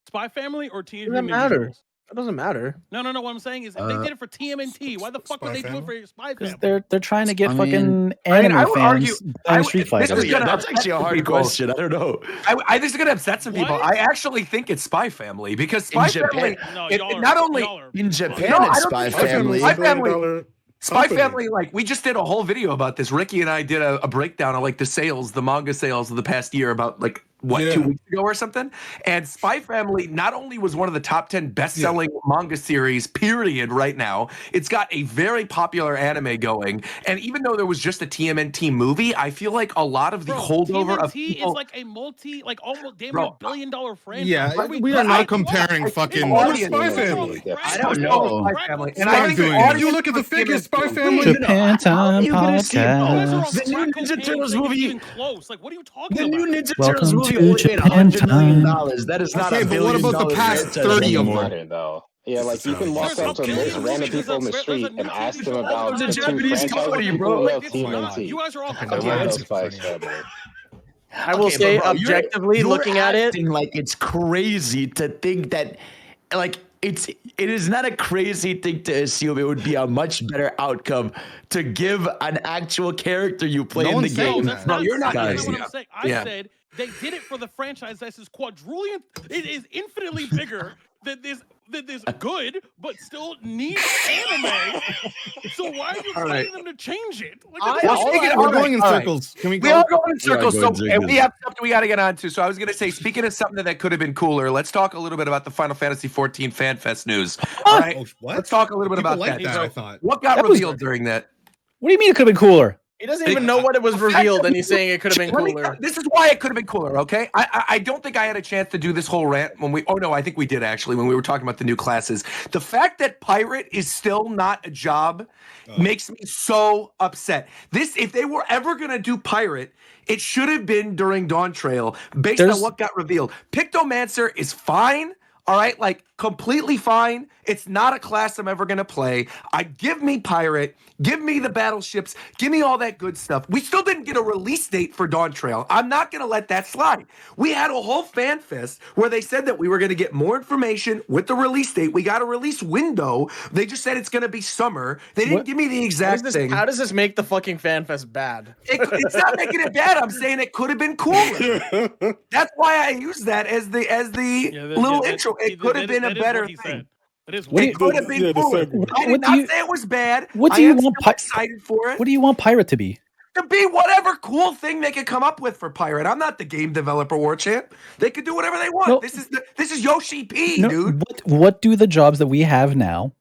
Spy Family or Teenage Doesn't Mutant Ninja matter. Turtles? It doesn't matter. No. What I'm saying is they did it for TMNT. Why the fuck would they do it for Spy Family? Because they're trying to get fucking I anime would argue- fans buying Street Fighter. That's actually a hard question. I don't know. I think it's gonna upset some people. I actually think it's Spy Family because Spy Family. Not only in Japan, it's Spy Family. Spy Family. Spy Family, like we just did a whole video about this. Ricky and I did a breakdown of like the manga sales of the past year about like 2 weeks ago or something. And Spy Family not only was one of the top 10 best-selling manga series, period, right now, it's got a very popular anime going. And even though there was just a TMNT movie, I feel like a lot of the holdover of people... is like a almost damn near $1 billion franchise. Yeah, we are not comparing fucking... Spy Family. I don't know. Spy Family. And I think if you look at the figures, Spy Family... Japan Time Podcast. The new Ninja Turtles movie... Close. Like, what are you talking The about? new Ninja Welcome Turtles movie to only made Japan $100 million. time. That is not Okay, a but billion what about the past franchise 30 of anymore. them? Though. Yeah, like you can walk up to most random people in the street and ask them about It's a the two Japanese comedy, franchises. bro. People know It's not. TMNT. You guys are all I know Spy Family. I will say, objectively, you're looking at it, acting like it's crazy to think that, like, it is not a crazy thing to assume it would be a much better outcome to give an actual character you play in the game. That's not, you're not that's guys. what I'm saying. I said they did it for the franchise that is quadrillion. It is infinitely bigger than this good, but still neat anime. So why are you telling them to change it? Like, We're going in circles. Can we go? We all go in circles. Yeah, go So, in and we have something we got to get on to. So I was going to say, speaking of something that could have been cooler, let's talk a little bit about the Final Fantasy 14 Fan Fest news. All right, What? let's talk a little bit People about like that. that, I thought. What got That was- revealed during that? What do you mean it could have been cooler? he doesn't even know what it was revealed, and he's saying it could have been cooler. This is why it could have been cooler, okay? I don't think I had a chance to do this whole rant when we... Oh, no, I think we did, actually, when we were talking about the new classes. The fact that Pirate is still not a job makes me so upset. If they were ever going to do Pirate, it should have been during Dawn Trail, based on what got revealed. Pictomancer is fine. All right, like completely fine. It's not a class I'm ever gonna play. Give me Pirate, give me the battleships, give me all that good stuff. We still didn't get a release date for Dawn Trail. I'm not gonna let that slide. We had a whole fan fest where they said that we were gonna get more information with the release date. We got a release window. They just said it's gonna be summer. They didn't give me the exact thing. How does this make the fucking fan fest bad? It's not making it bad. I'm saying it could have been cooler. That's why I use that as the little intro. It could have been a better thing. It could have been cooler. I did not say it was bad. What do you want? Excited for it. What do you want Pirate to be? To be whatever cool thing they could come up with for Pirate. I'm not the game developer war champ. They could do whatever they want. No. This is Yoshi P, dude. What do the jobs that we have now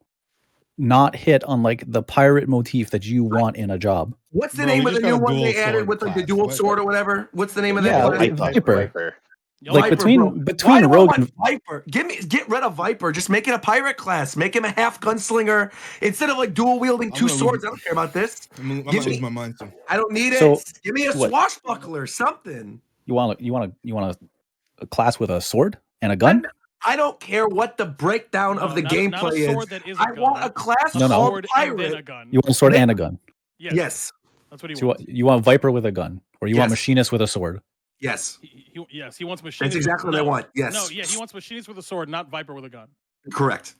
not hit on like the pirate motif that you want in a job? What's the name of the new one they added with like the dual sword or whatever? What's the name of that? Viper. Viper, Like between Why do I Rogue want and Viper. Get rid of Viper. Just make it a pirate class. Make him a half gunslinger instead of like dual wielding two swords. I don't care about this. I'm gonna lose my mind too. I don't need So, it. Give me a swashbuckler, something. you want a class with a sword and a gun? I don't care what the breakdown of the gameplay is. I want a class called pirate. You want a sword and a gun. Yes. That's what he So wants. you want Viper with a gun, or you want Yes. Machinist with a sword? Yes. Yes, he wants machinists. That's exactly what I want. Yes. No, yeah, he wants machinists with a sword, not Viper with a gun. Correct.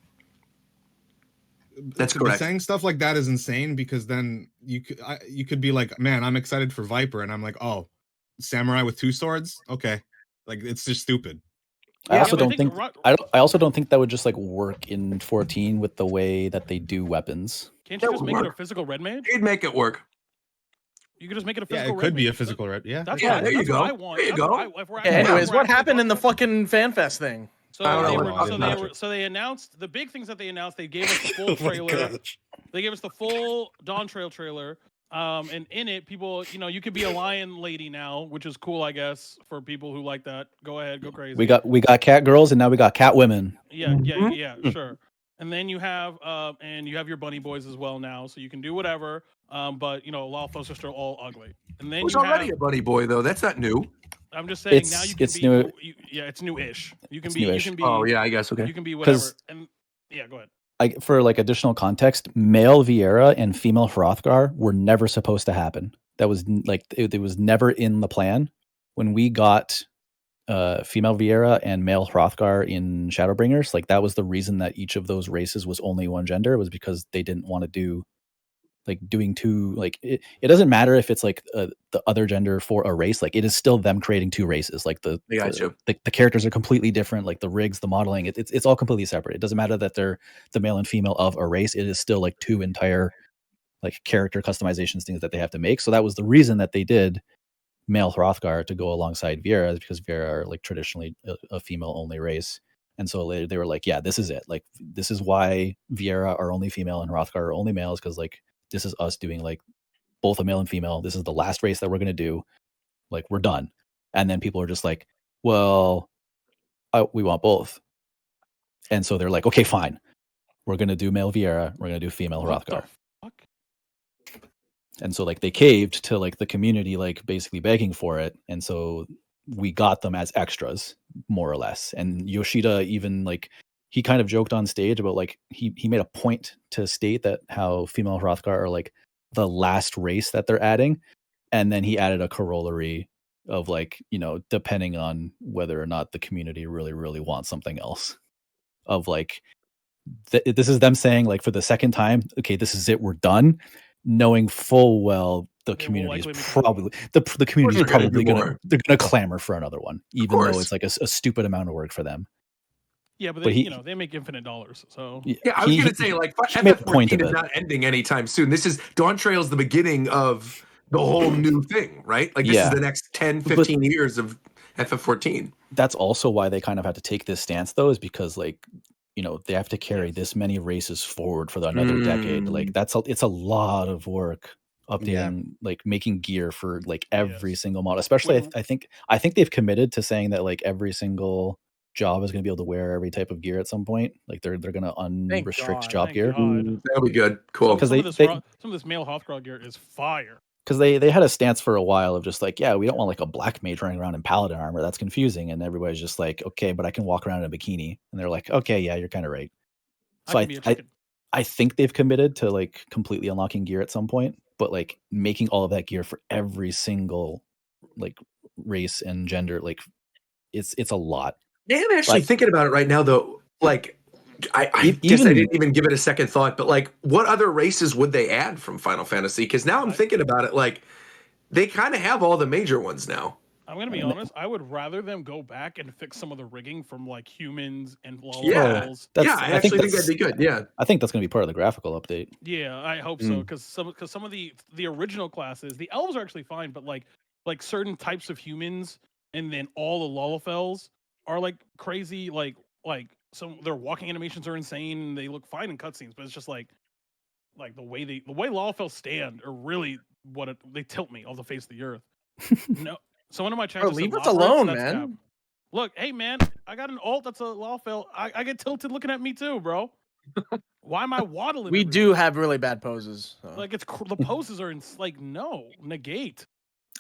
That's correct. Saying stuff like that is insane because then you could be like, man, I'm excited for Viper, and I'm like, oh, samurai with two swords, okay, like it's just stupid. I also don't think I also don't think that would just like work in 14 with the way that they do weapons. Can't you just make it a physical red mage? It'd make it work. You could just make it a Yeah, physical it could red be a mage. physical red. Yeah. That's Yeah, what- there you that's go. what I want. There you That's go. what if we're Yeah, anyways, we're what actually happened in the talking- fucking fan fest thing? So I don't they know were, what so happened. they were, so they announced the big things that they announced. They gave us the full Oh my trailer. gosh. They gave us the full Dawn Trail trailer. And in it, people, you could be a lion lady now, which is cool, I guess, for people who like that. Go ahead, go crazy. We got cat girls and now we got cat women. Yeah, sure. And then you have your bunny boys as well now, so you can do whatever. But a lot of those are still all ugly. And then Who's you already have, a buddy boy though? That's not new. I'm just saying It's- now you can it's be. new- Yeah, it's new-ish. You can It's be. You newish. can be. Oh yeah, I guess okay. You can be whatever. 'Cause- And yeah, go ahead. for like additional context, male Vieira and female Hrothgar were never supposed to happen. That was like it was never in the plan. When we got female Vieira and male Hrothgar in Shadowbringers, like that was the reason that each of those races was only one gender, was because they didn't want to do like doing two, like it doesn't matter if it's like the other gender for a race, like it is still them creating two races. Like the characters are completely different, like the rigs, the modeling, it's all completely separate. It doesn't matter that they're the male and female of a race. It is still like two entire like character customizations things that they have to make. So that was the reason that they did male Hrothgar to go alongside Vieira, because Vieira are like traditionally a female only race. And so they were like, yeah, this is it. Like this is why Vieira are only female and Hrothgar are only males, because like this is us doing like both a male and female. This is the last race that we're going to do. Like we're done. And then people are just like, well, we want both. And so they're like, okay, fine. We're going to do male Vieira. We're going to do female Hrothgar. And so like they caved to like the community, like basically begging for it. And so we got them as extras, more or less. And Yoshida even like, he kind of joked on stage about like he made a point to state that how female Hrothgar are like the last race that they're adding, and then he added a corollary of like, you know, depending on whether or not the community really wants something else. Of like this is them saying like for the second time, okay, this is it, we're done, knowing full well the community is probably the community is probably gonna clamor for another one, even though it's like a stupid amount of work for them. Yeah, but they, they make infinite dollars. So yeah, I was going to say like FF14 is not ending anytime soon. This is Dawn Trail is the beginning of the whole new thing, right? Like this is the next 10, 15 years of FF14. That's also why they kind of had to take this stance, though, is because like, you know, they have to carry this many races forward for another decade. Like it's a lot of work updating, like making gear for like every single model. Especially, I think they've committed to saying that like every single job is going to be able to wear every type of gear at some point. Like they're going to unrestrict job gear. That'll be good. Cool. Because some of this male Hrothgar gear is fire. Because they had a stance for a while of just like, yeah, we don't want like a black mage running around in paladin armor. That's confusing. And everybody's just like, okay, but I can walk around in a bikini. And they're like, okay, yeah, you're kind of right. So I think they've committed to like completely unlocking gear at some point, but like making all of that gear for every single like race and gender, like it's a lot. Yeah, I'm actually thinking about it right now, though. Like, I guess I didn't even give it a second thought, but like, what other races would they add from Final Fantasy? Because now I'm thinking about it, like, they kind of have all the major ones now. I'm gonna be honest. I would rather them go back and fix some of the rigging from like humans and levels. I actually think that'd be good. Yeah, I think that's gonna be part of the graphical update. Yeah, I hope so. Because some of the original classes, the elves are actually fine, but like certain types of humans and then all the Lalafels are like crazy. Like some their walking animations are insane. And they look fine in cutscenes, but it's just like the way Lalafels stand are really they tilt me off the face of the earth. No. So one of my challenges. Leave us alone, man. Cap. Look, hey man, I got an alt that's a Lalafell. I get tilted looking at me too, bro. Why am I waddling? We do have really bad poses. So. Like the poses are negate.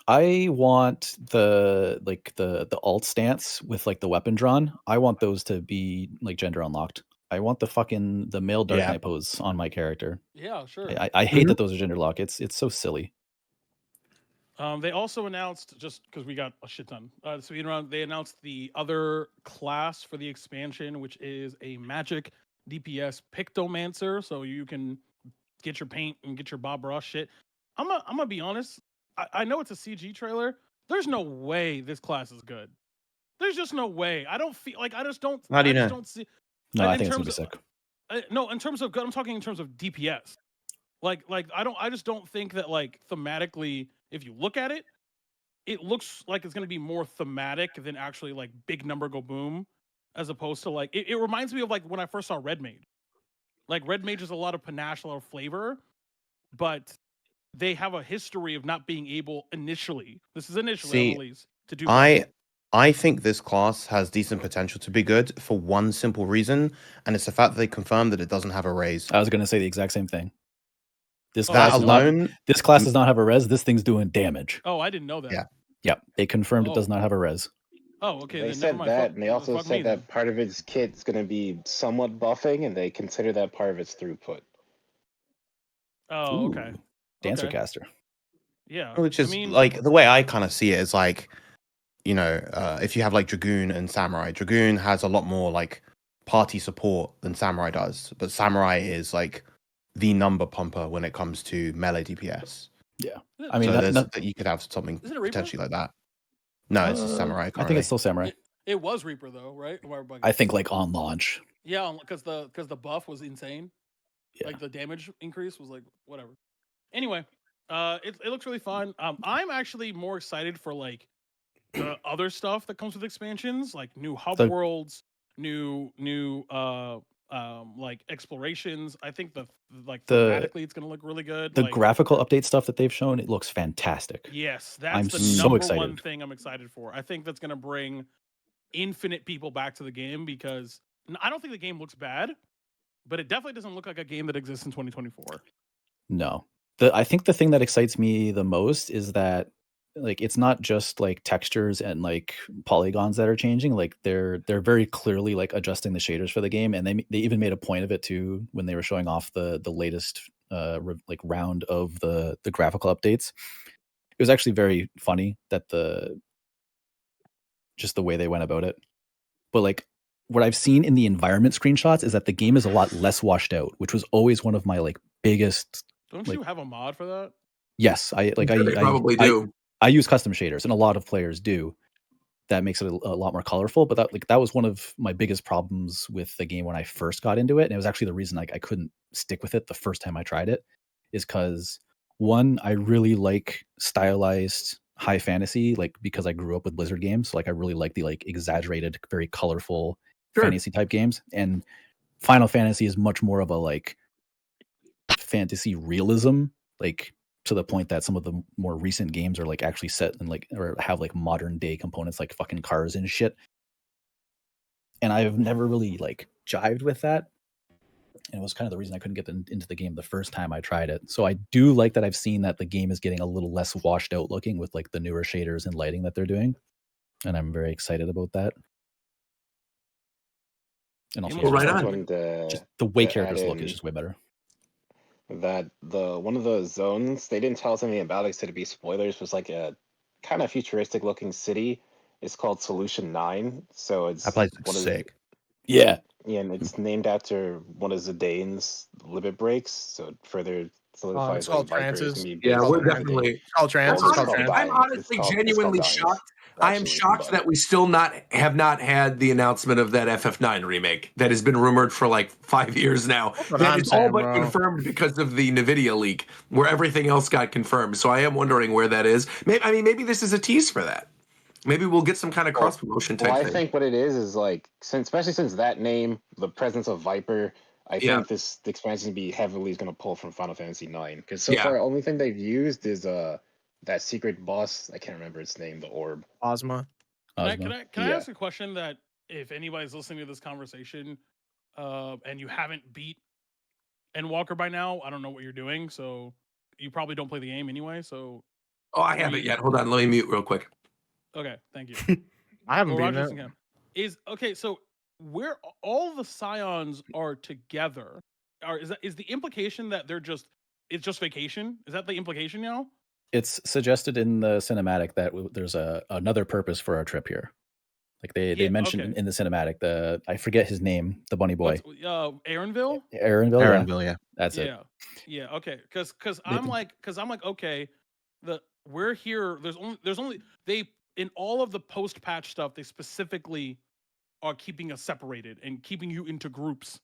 I want the alt stance with like the weapon drawn. I want those to be like gender unlocked. I want the male Dark Knight pose on my character. Yeah, sure. I hate that those are gender locked. It's so silly. They also announced, just because we got a shit ton, they announced the other class for the expansion, which is a magic DPS Pictomancer, so you can get your paint and get your Bob Ross shit. I'm gonna be honest. I know it's a CG trailer. There's no way this class is good. There's just no way. I don't feel like I just don't. How do you know? Don't see. No, I think it's gonna be sick. No, in terms of good, I'm talking in terms of DPS. Like I just don't think that like thematically, if you look at it, it looks like it's gonna be more thematic than actually like big number go boom, as opposed to like it reminds me of like when I first saw Red Mage. Like Red Mage is a lot of panache, a lot of flavor, but they have a history of not being able initially. This is initially at least to do. I think this class has decent potential to be good for one simple reason, and it's the fact that they confirmed that it doesn't have a raise. I was going to say the exact same thing. This class does not have a res. This thing's doing damage. Oh, I didn't know that. Yeah. Yeah, they confirmed it does not have a res. Oh, okay. They Then never said mind. that, and they also Fuck me said then. that part of its kit's going to be somewhat buffing, and they consider that part of its throughput. Oh, okay. Dancer Okay. caster. Yeah. Which I is mean, like the way I kind of see it is like, you know, if you have like Dragoon and Samurai, Dragoon has a lot more like party support than Samurai does, but Samurai is like the number pumper when it comes to melee DPS. Yeah. is it- I mean, So not, there's not, that you could have something Isn't it Reaper? potentially like that. No, it's a Samurai I think currently. it's still Samurai. it was Reaper though, right? Or am I bugging? I think like on launch. Yeah, because the buff was insane. Yeah. Like the damage increase was like whatever. Anyway, it looks really fun. I'm actually more excited for like the other stuff that comes with expansions, like new hub The- worlds, new like explorations. I think like thematically it's gonna look really good. The like, graphical update stuff that they've shown, it looks fantastic. yes, that's I'm the so number excited. one thing I'm excited for. I think that's gonna bring infinite people back to the game because I don't think the game looks bad, but it definitely doesn't look like a game that exists in 2024. No. I think the thing that excites me the most is that like it's not just like textures and like polygons that are changing. Like they're very clearly like adjusting the shaders for the game, and they even made a point of it too when they were showing off the latest like round of the graphical updates. It was actually very funny that just the way they went about it. But like what I've seen in the environment screenshots is that the game is a lot less washed out, which was always one of my like biggest. Don't like, you have a mod for that? Yes, I like. They probably do. I use custom shaders, and a lot of players do. That makes it a lot more colorful. But that was one of my biggest problems with the game when I first got into it, and it was actually the reason like I couldn't stick with it the first time I tried it, is because one, I really like stylized high fantasy, like because I grew up with Blizzard games. So, like I really like the like exaggerated, very colorful fantasy type games, and Final Fantasy is much more of a like fantasy realism, like to the point that some of the more recent games are like actually set and like or have like modern day components like fucking cars and shit. And I've never really like jived with that. And it was kind of the reason I couldn't get into the game the first time I tried it. So I do like that I've seen that the game is getting a little less washed out looking with like the newer shaders and lighting that they're doing. And I'm very excited about that. And also Well, right on. When just the way they characters add look in is just way better. that one of the zones they didn't tell us anything about, it said to be spoilers, was like a kind of futuristic looking city. It's called Solution 9. So it's That place one looks of sick. Yeah. Yeah, and it's named after one of Zidane's limit breaks, so it further solidifies it's called like Viper is Trances. gonna be Yeah, based we're on everything. definitely. It's called Trans. Well, It's I'm called called Trans. I'm Dying. honestly It's called genuinely Dying, shocked. I am actually, shocked but that we still have not had the announcement of that FF9 remake that has been rumored for like 5 years now. That's what That I'm is all saying, but bro. confirmed because of the Nvidia leak, where everything else got confirmed. So I am wondering where that is. Maybe this is a tease for that. Maybe we'll get some kind of cross promotion type well, I thing. think what it is like, especially since that name, the presence of Viper, I think the expansion be heavily going to pull from Final Fantasy 9, because so far, the only thing they've used is that secret boss. I can't remember its name. The orb. Ozma. Can I ask a question that if anybody's listening to this conversation, and you haven't beat Endwalker by now, I don't know what you're doing. So you probably don't play the game anyway. So I haven't yet. Hold on, let me mute real quick. Okay, thank you. I haven't beaten Rogers it. again. Okay. So where all the scions are together, is the implication that it's just vacation? Is that the implication now? It's suggested in the cinematic that there's another purpose for our trip here. Like they mentioned in the cinematic, I forget his name, the bunny boy. Aaronville? Aaronville, yeah. That's it. Yeah, okay. Cuz I'm like okay, we're here, there's only they in all of the post-patch stuff, they specifically are keeping us separated and keeping you into groups.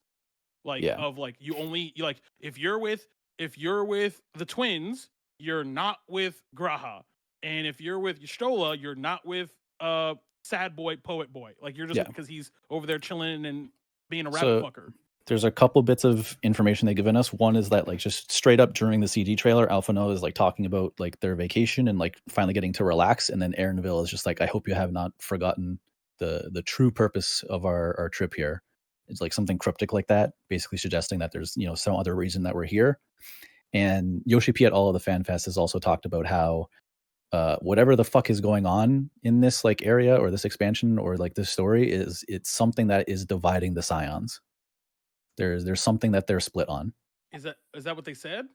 Of like you like if you're with the twins, you're not with Graha. And if you're with Y'shtola, you're not with sad boy, poet boy. Like you're just because he's over there chilling and being a rabbit fucker. There's a couple bits of information they've given us. One is that like just straight up during the CG trailer, Alpha Noah is like talking about like their vacation and like finally getting to relax. And then Aaronville is just like, I hope you have not forgotten the true purpose of our trip here. It's like something cryptic like that, basically suggesting that there's, some other reason that we're here. And Yoshi P at all of the fan fests has also talked about how whatever the fuck is going on in this like area or this expansion or like this story it's something that is dividing the Scions. There's something that they're split on. Is that what they said?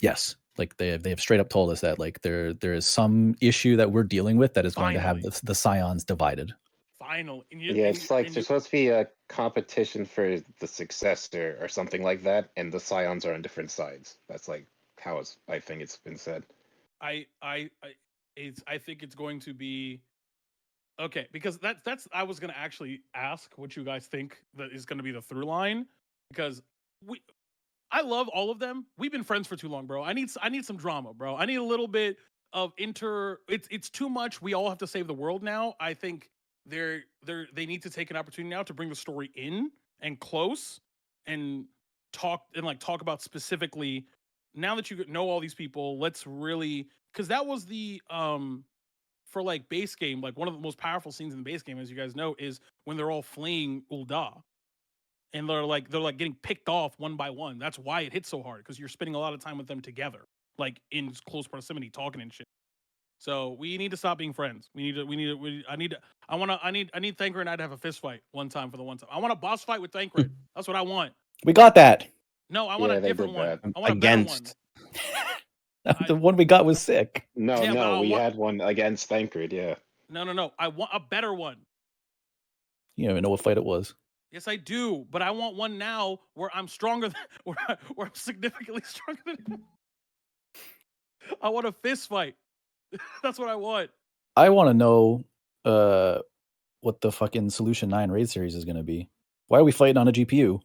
Yes, like they have straight up told us that like there is some issue that we're dealing with that is going to have the Scions divided. Final. It's like there's supposed to be a competition for the successor or something like that, and the Scions are on different sides. That's like how I think it's been said. I think it's going to be okay because that's I was going to actually ask what you guys think that is going to be the through line because I love all of them. We've been friends for too long, bro. I need some drama, bro. I need a little bit of it's too much. We all have to save the world now. I think they need to take an opportunity now to bring the story in and close and talk about specifically now that you know all these people, let's really because that was the for like base game, like one of the most powerful scenes in the base game, as you guys know, is when they're all fleeing Ul'dah. And they're like getting picked off one by one. That's why it hits so hard, because you're spending a lot of time with them together, like in close proximity, talking and shit. So we need to stop being friends. I need Thancred and I to have a fist fight one time for the one time. I want a boss fight with Thancred. That's what I want. We got that. No, I want a different one. I want against. A better one. The one we got was sick. No, we had one against Thancred, yeah. No. I want a better one. You don't even know what fight it was. Yes, I do, but I want one now where I'm stronger, where I'm significantly stronger than him. I want a fist fight. That's what I want. I want to know what the fucking Solution 9 raid series is going to be. Why are we fighting on a GPU?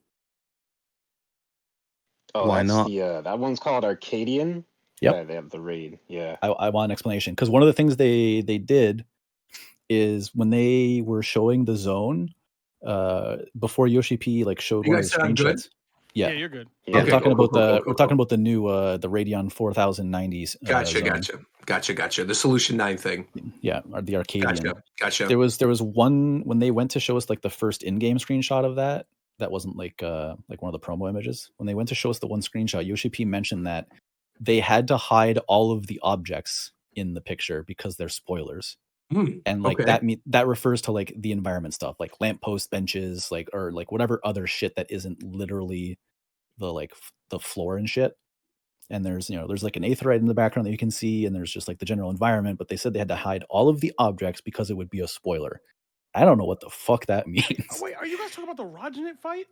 Oh, why not? That one's called Arcadian. Yep. Yeah, they have the raid. Yeah. I want an explanation because one of the things they did is when they were showing the zone. Before Yoshi P like showed one of the screenshots. Yeah, you're good. Yeah, we're talking about the new the Radeon 4090s. Gotcha. The Solution 9 thing. Yeah, or the Arcadian. Gotcha. There was one when they went to show us like the first in-game screenshot of that. That wasn't like one of the promo images. When they went to show us the one screenshot, Yoshi P mentioned that they had to hide all of the objects in the picture because they're spoilers. And like that refers to like the environment stuff, like lamppost benches, like or like whatever other shit that isn't literally the floor and shit. And there's like an aetheryte in the background that you can see, and there's just like the general environment. But they said they had to hide all of the objects because it would be a spoiler. I don't know what the fuck that means. Oh, wait, are you guys talking about the Rogenet fight?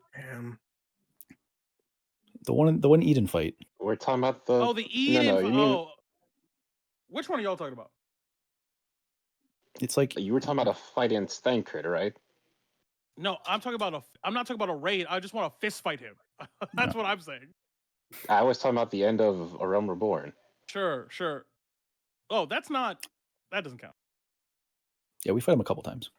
The one Eden fight. We're talking about the the Eden. Which one are y'all talking about? It's like you were talking about a fight against Thancred, right? No, I'm not talking about a raid. I just want to fist fight him. That's what I'm saying. I was talking about the end of A Realm Reborn. Sure. Oh, that doesn't count. Yeah, we fought him a couple times.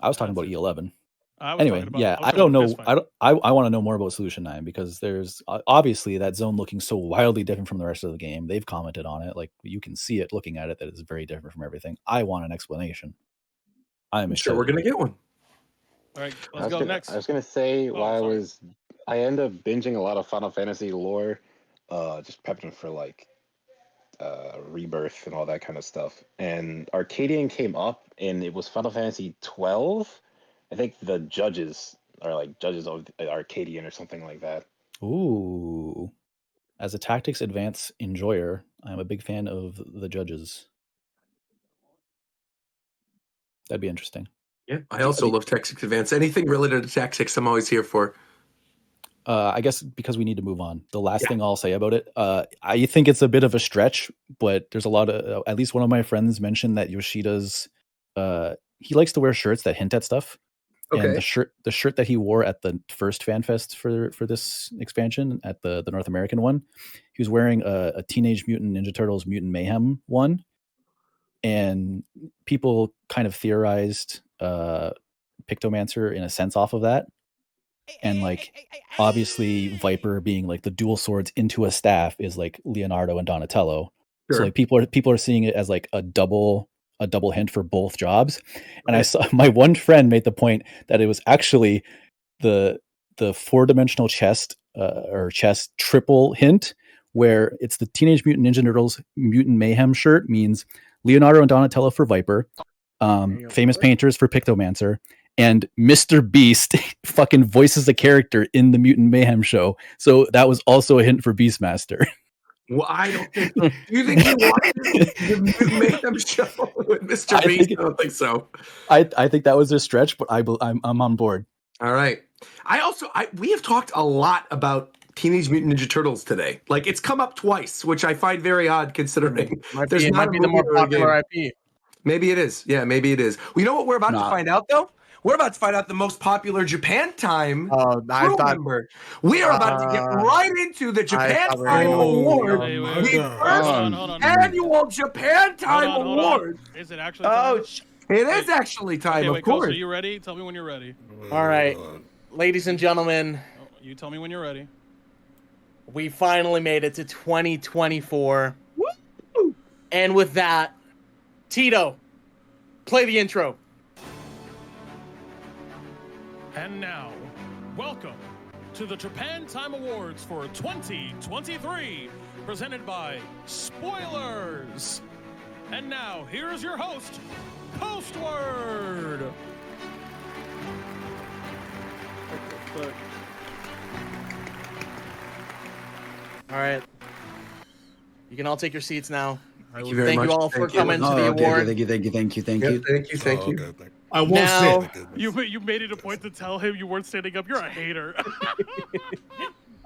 I was talking about E11. Anyway, I don't know. I want to know more about Solution 9 because there's obviously that zone looking so wildly different from the rest of the game. They've commented on it. Like you can see it looking at it that it's very different from everything. I want an explanation. I'm sure we're going to get one. All right, let's go next. I was going to say I end up binging a lot of Final Fantasy lore, just prepping for like Rebirth and all that kind of stuff. And Arcadian came up and it was Final Fantasy 12. I think the judges are like judges of Arcadian or something like that. Ooh. As a Tactics Advance enjoyer, I'm a big fan of the judges. That'd be interesting. Yeah, I also love Tactics Advance. Anything related to tactics, I'm always here for. I guess because we need to move on. The last thing I'll say about it, I think it's a bit of a stretch, but there's a lot of, at least one of my friends mentioned that Yoshida's, he likes to wear shirts that hint at stuff. Okay. And the shirt that he wore at the first FanFest for this expansion at the North American one, he was wearing a Teenage Mutant Ninja Turtles Mutant Mayhem one, and people kind of theorized Pictomancer in a sense off of that, and like obviously Viper being like the dual swords into a staff is like Leonardo and Donatello, so like people are seeing it as like a double hint for both jobs. And I saw my one friend made the point that it was actually the 4-dimensional chest or chest triple hint, where it's the Teenage Mutant Ninja Turtles Mutant Mayhem shirt means Leonardo and Donatello for Viper, famous painters for Pictomancer, and Mr. Beast fucking voices the character in the Mutant Mayhem show. So that was also a hint for Beastmaster. Well, I don't think. Do you think he watched the Mutant Mayhem show with Mr. Beast? I don't think so. I think that was a stretch, but I'm on board. All right. We have talked a lot about Teenage Mutant Ninja Turtles today. Like, it's come up twice, which I find very odd considering it might be the more popular IP. Maybe it is. Yeah, maybe it is. Well, you know what we're about to find out, though? We're about to find out the most popular Japan Time member. We are about to get right into the Japan Time Award. The first annual Japan Time Award. Is it actually time? It is actually time, of course. Are you ready? Tell me when you're ready. All right. Ladies and gentlemen. You tell me when you're ready. We finally made it to 2024. Woo! And with that, Tito, play the intro. And now, welcome to the Japan Time Awards for 2023, presented by Spoilers. And now, here's your host, Postword. All right. You can all take your seats now. Thank you very much. Thank you all for coming to the award. Thank you. Thank you. I won't sit. You made it a point to tell him you weren't standing up. You're a hater.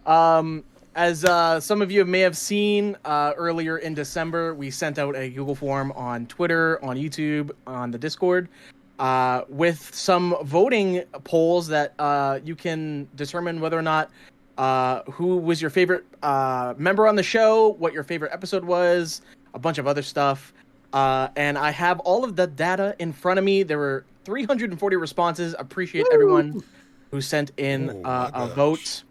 As some of you may have seen earlier in December, we sent out a Google form on Twitter, on YouTube, on the Discord, with some voting polls that you can determine whether or not who was your favorite member on the show, what your favorite episode was, a bunch of other stuff. And I have all of the data in front of me. There were 340 responses. Appreciate everyone who sent in a vote.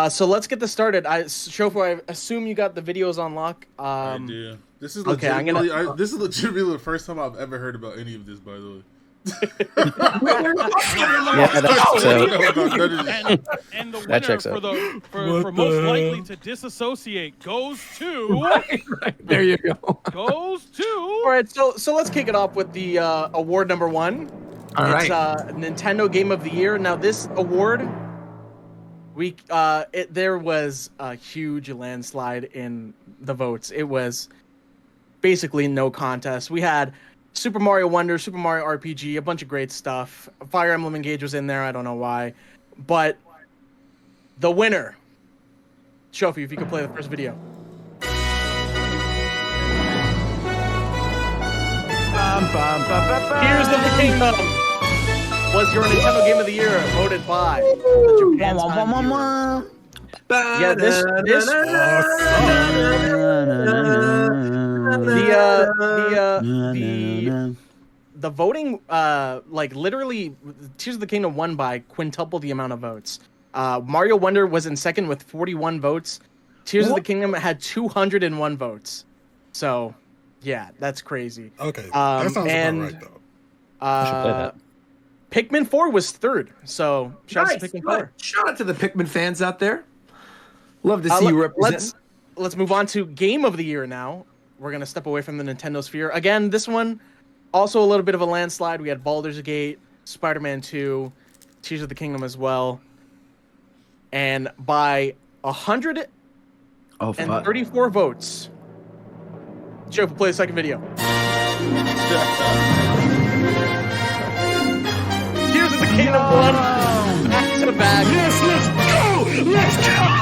So let's get this started. Shofu, I assume you got the videos on lock. I do. This is legitimately, this is legitimately the first time I've ever heard about any of this, by the way. And the winner for most likely to disassociate goes to There you go. Goes to All right, so let's kick it off with the award number one. All right. Nintendo Game of the Year. Now this award, there was a huge landslide in the votes. It was basically no contest. We had Super Mario Wonder, Super Mario RPG, a bunch of great stuff. Fire Emblem Engage was in there. I don't know why. But the winner, Shofi, if you could play the first video. Here's the Kingdom. Was your Nintendo Game of the Year voted by the Japan Time viewers. Yeah, the voting, like literally, Tears of the Kingdom won by quintuple the amount of votes. Mario Wonder was in second with 41 votes. Tears of the Kingdom had 201 votes. So, yeah, that's crazy. Okay, that sounds about right though. Pikmin 4 was third. So, shout out to Pikmin 4. Shout out to the Pikmin fans out there. Love to see you represent. Let's move on to Game of the Year now. We're going to step away from the Nintendo sphere. Again, this one, also a little bit of a landslide. We had Baldur's Gate, Spider-Man 2, Tears of the Kingdom as well. And by 134 votes, Joe, play the second video. Tears of the Kingdom won. Back to back. Yes, let's go! Let's go!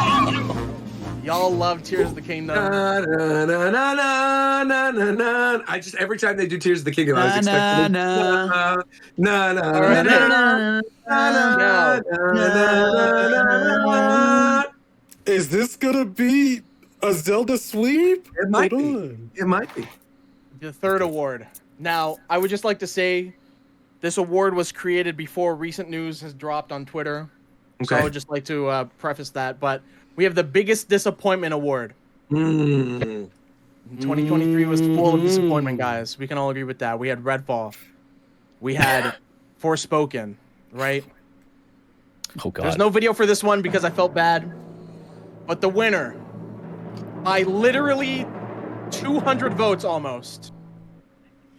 Y'all love Tears of the Kingdom. Na, na, na, na, na, na, na. I just every time they do Tears of the Kingdom, I was expecting na na na. Is this gonna be a Zelda sweep? It might be. It might be. The third award. Now, I would just like to say, this award was created before recent news has dropped on Twitter. Okay. So I would just like to preface that, but we have the biggest disappointment award. 2023 was full of disappointment, guys. We can all agree with that. We had Redfall. We had Forspoken, right? Oh, God. There's no video for this one because I felt bad. But the winner, by literally 200 votes almost,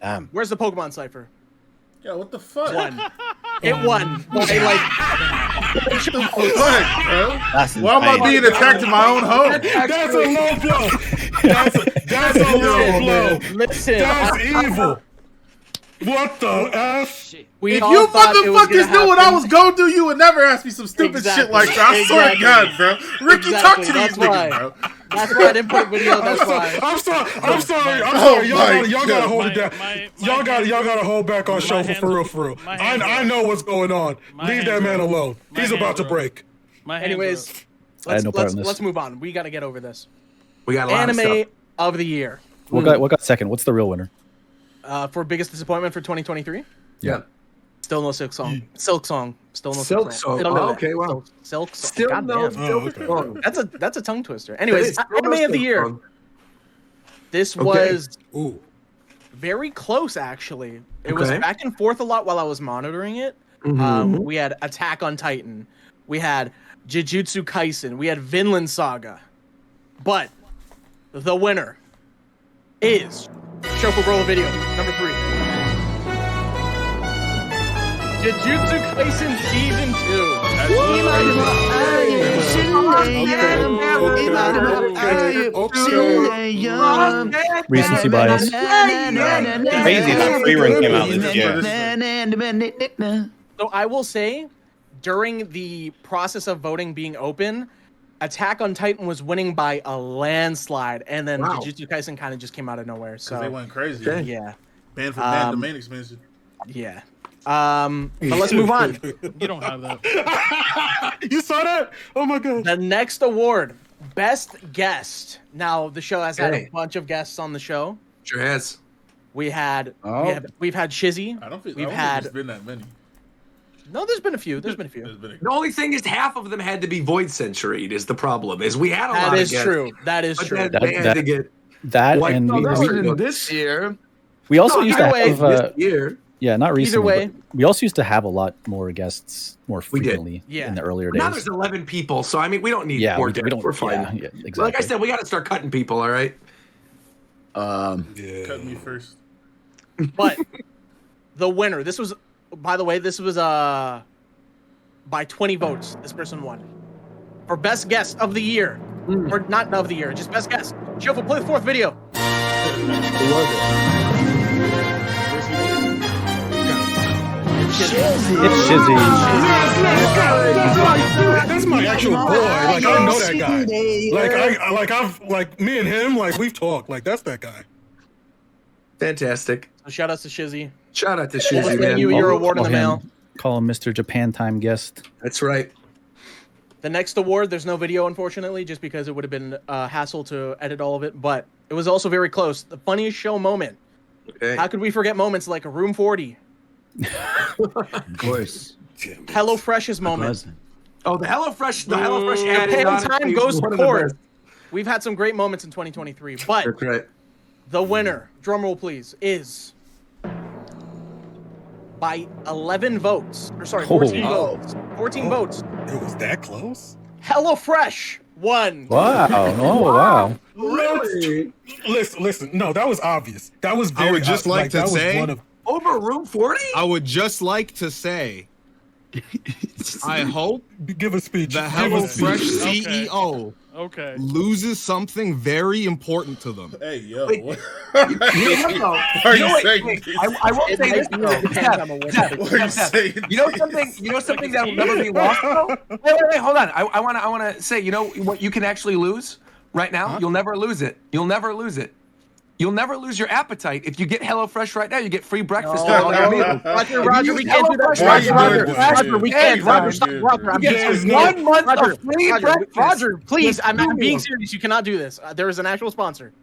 Damn. Where's the Pokemon cipher? Yeah, what the fuck? It won. They like. What, bro? Why am I being attacked in my own home? That's a low blow. That's a low blow. Listen, That's evil. What the F? If you motherfuckers knew what I was gonna do, you would never ask me some stupid shit like that. I swear to God, bro. Ricky, talk to these niggas, bro. That's why I didn't put a video. That's why. I'm sorry. Y'all gotta hold it down. Y'all gotta hold back on show for real. I know what's going on. Leave that man alone. He's about to break. Anyways, let's move on. We gotta get over this. We got a lot Anime of the year. What got second? What's the real winner? For biggest disappointment for 2023? Yeah. Still no Silk Song. Silk Song. Still no Silk Song. Okay, wow. Silk Song. Still no Silk Song. That's a tongue twister. Anyways, Anime of the year. This was very close, actually. It was back and forth a lot while I was monitoring it. We had Attack on Titan. We had Jujutsu Kaisen. We had Vinland Saga. But the winner is Shuffle Roll Video number 3. Jujutsu Kaisen Season 2. Recency bias. Crazy that free run came out this year. So I will say, during the process of voting being open, Attack on Titan was winning by a landslide, and then Jujutsu Kaisen kind of just came out of nowhere. So they went crazy. Yeah. Banned for banned domain expansion. Yeah. But let's move on. You don't have that. You saw that? Oh my god. The next award, Best Guest. Now the show has had a bunch of guests on the show. Sure has. We've had Shizzy. I don't think there's been that many. No, there's been a few. The only thing is half of them had to be Void Centuried is the problem. Is we had a lot of guests. That is true. They had to get and this year. We also used to have this year. Yeah, not recently. Either way, we also used to have a lot more guests more frequently in the earlier days. Now there's 11 people, so I mean we don't need more guests. We're fine. Yeah, exactly. Like I said, we got to start cutting people. All right. Cut me first. But the winner. This was, by the way, by 20 votes. This person won for best guest of the year, or not of the year, just best guest. Shuffle, play the 4th video. It's Shizzy. That's my actual boy. Like I know that guy. Like me and him, like we've talked. Like that's that guy. Fantastic. So shout out to Shizzy. Shout out to Shizzy, man. You your award in the mail. Call him Mr. Japan Time Guest. That's right. The next award, there's no video, unfortunately, just because it would have been a hassle to edit all of it. But it was also very close. The funniest show moment. Okay. How could we forget moments like Room 40? Of course. HelloFresh's moment. Oh, the HelloFresh ad. Japan Time goes to court. We've had some great moments in 2023, but that's right. The winner, drumroll please, is by 11 votes. Or sorry, 14 votes. 14 votes. It was that close? HelloFresh won. Wow. Oh, wow. Really? Listen. No, that was obvious. That was very I would just like to say over Room 40? I would just like to say I hope give a speech. The HelloFresh CEO okay. loses something very important to them. Hey, yo. Wait, what are you saying? I won't say this. You know something that will never be lost, though? Wait, hold on. I want to say, you know what you can actually lose right now? You'll never lose it. You'll never lose it. You'll never lose your appetite. If you get HelloFresh right now, you get free breakfast. Roger, we can't do that. Roger, we can't. Roger, stop. Roger, I'm being serious. 1 month of free breakfast. Roger, please, I'm being serious. You cannot do this. There is an actual sponsor.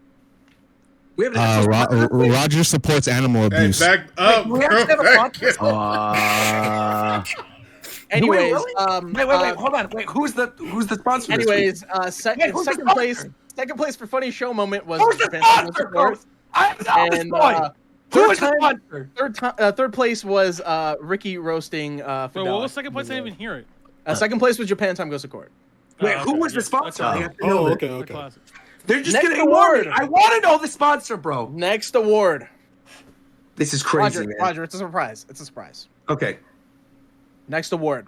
We have an Roger supports animal abuse. Hey, back up. We actually have a sponsor. Anyways, wait, hold on. Wait, who's the sponsor? Anyways, second place for funny show moment was Japan Time Goes to Court. Who was the sponsor? Third place was Ricky roasting Fidel. Wait, what was second place? I didn't even hear it. Second place was Japan Time Goes to Court. Wait, who was the sponsor? Okay. They're just getting awarded. I want to know the sponsor, bro. Next award. This is crazy, man. Roger, it's a surprise. It's a surprise. Okay. Next award.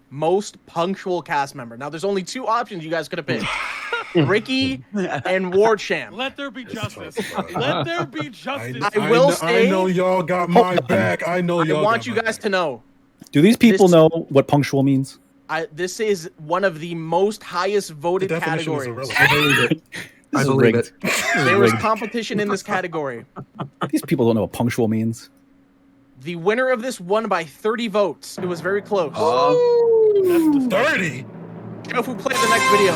Most punctual cast member. Now, there's only 2 options you guys could have picked. Ricky and War Champ. Let there be justice. Let there be justice. I know y'all got my back. I know y'all. I want you guys to know. Do these people know what punctual means? This is one of the most highest voted categories. I believe it. There was competition in this category. These people don't know what punctual means. The winner of this won by 30 votes. It was very close. 30? Shofu, play the next video.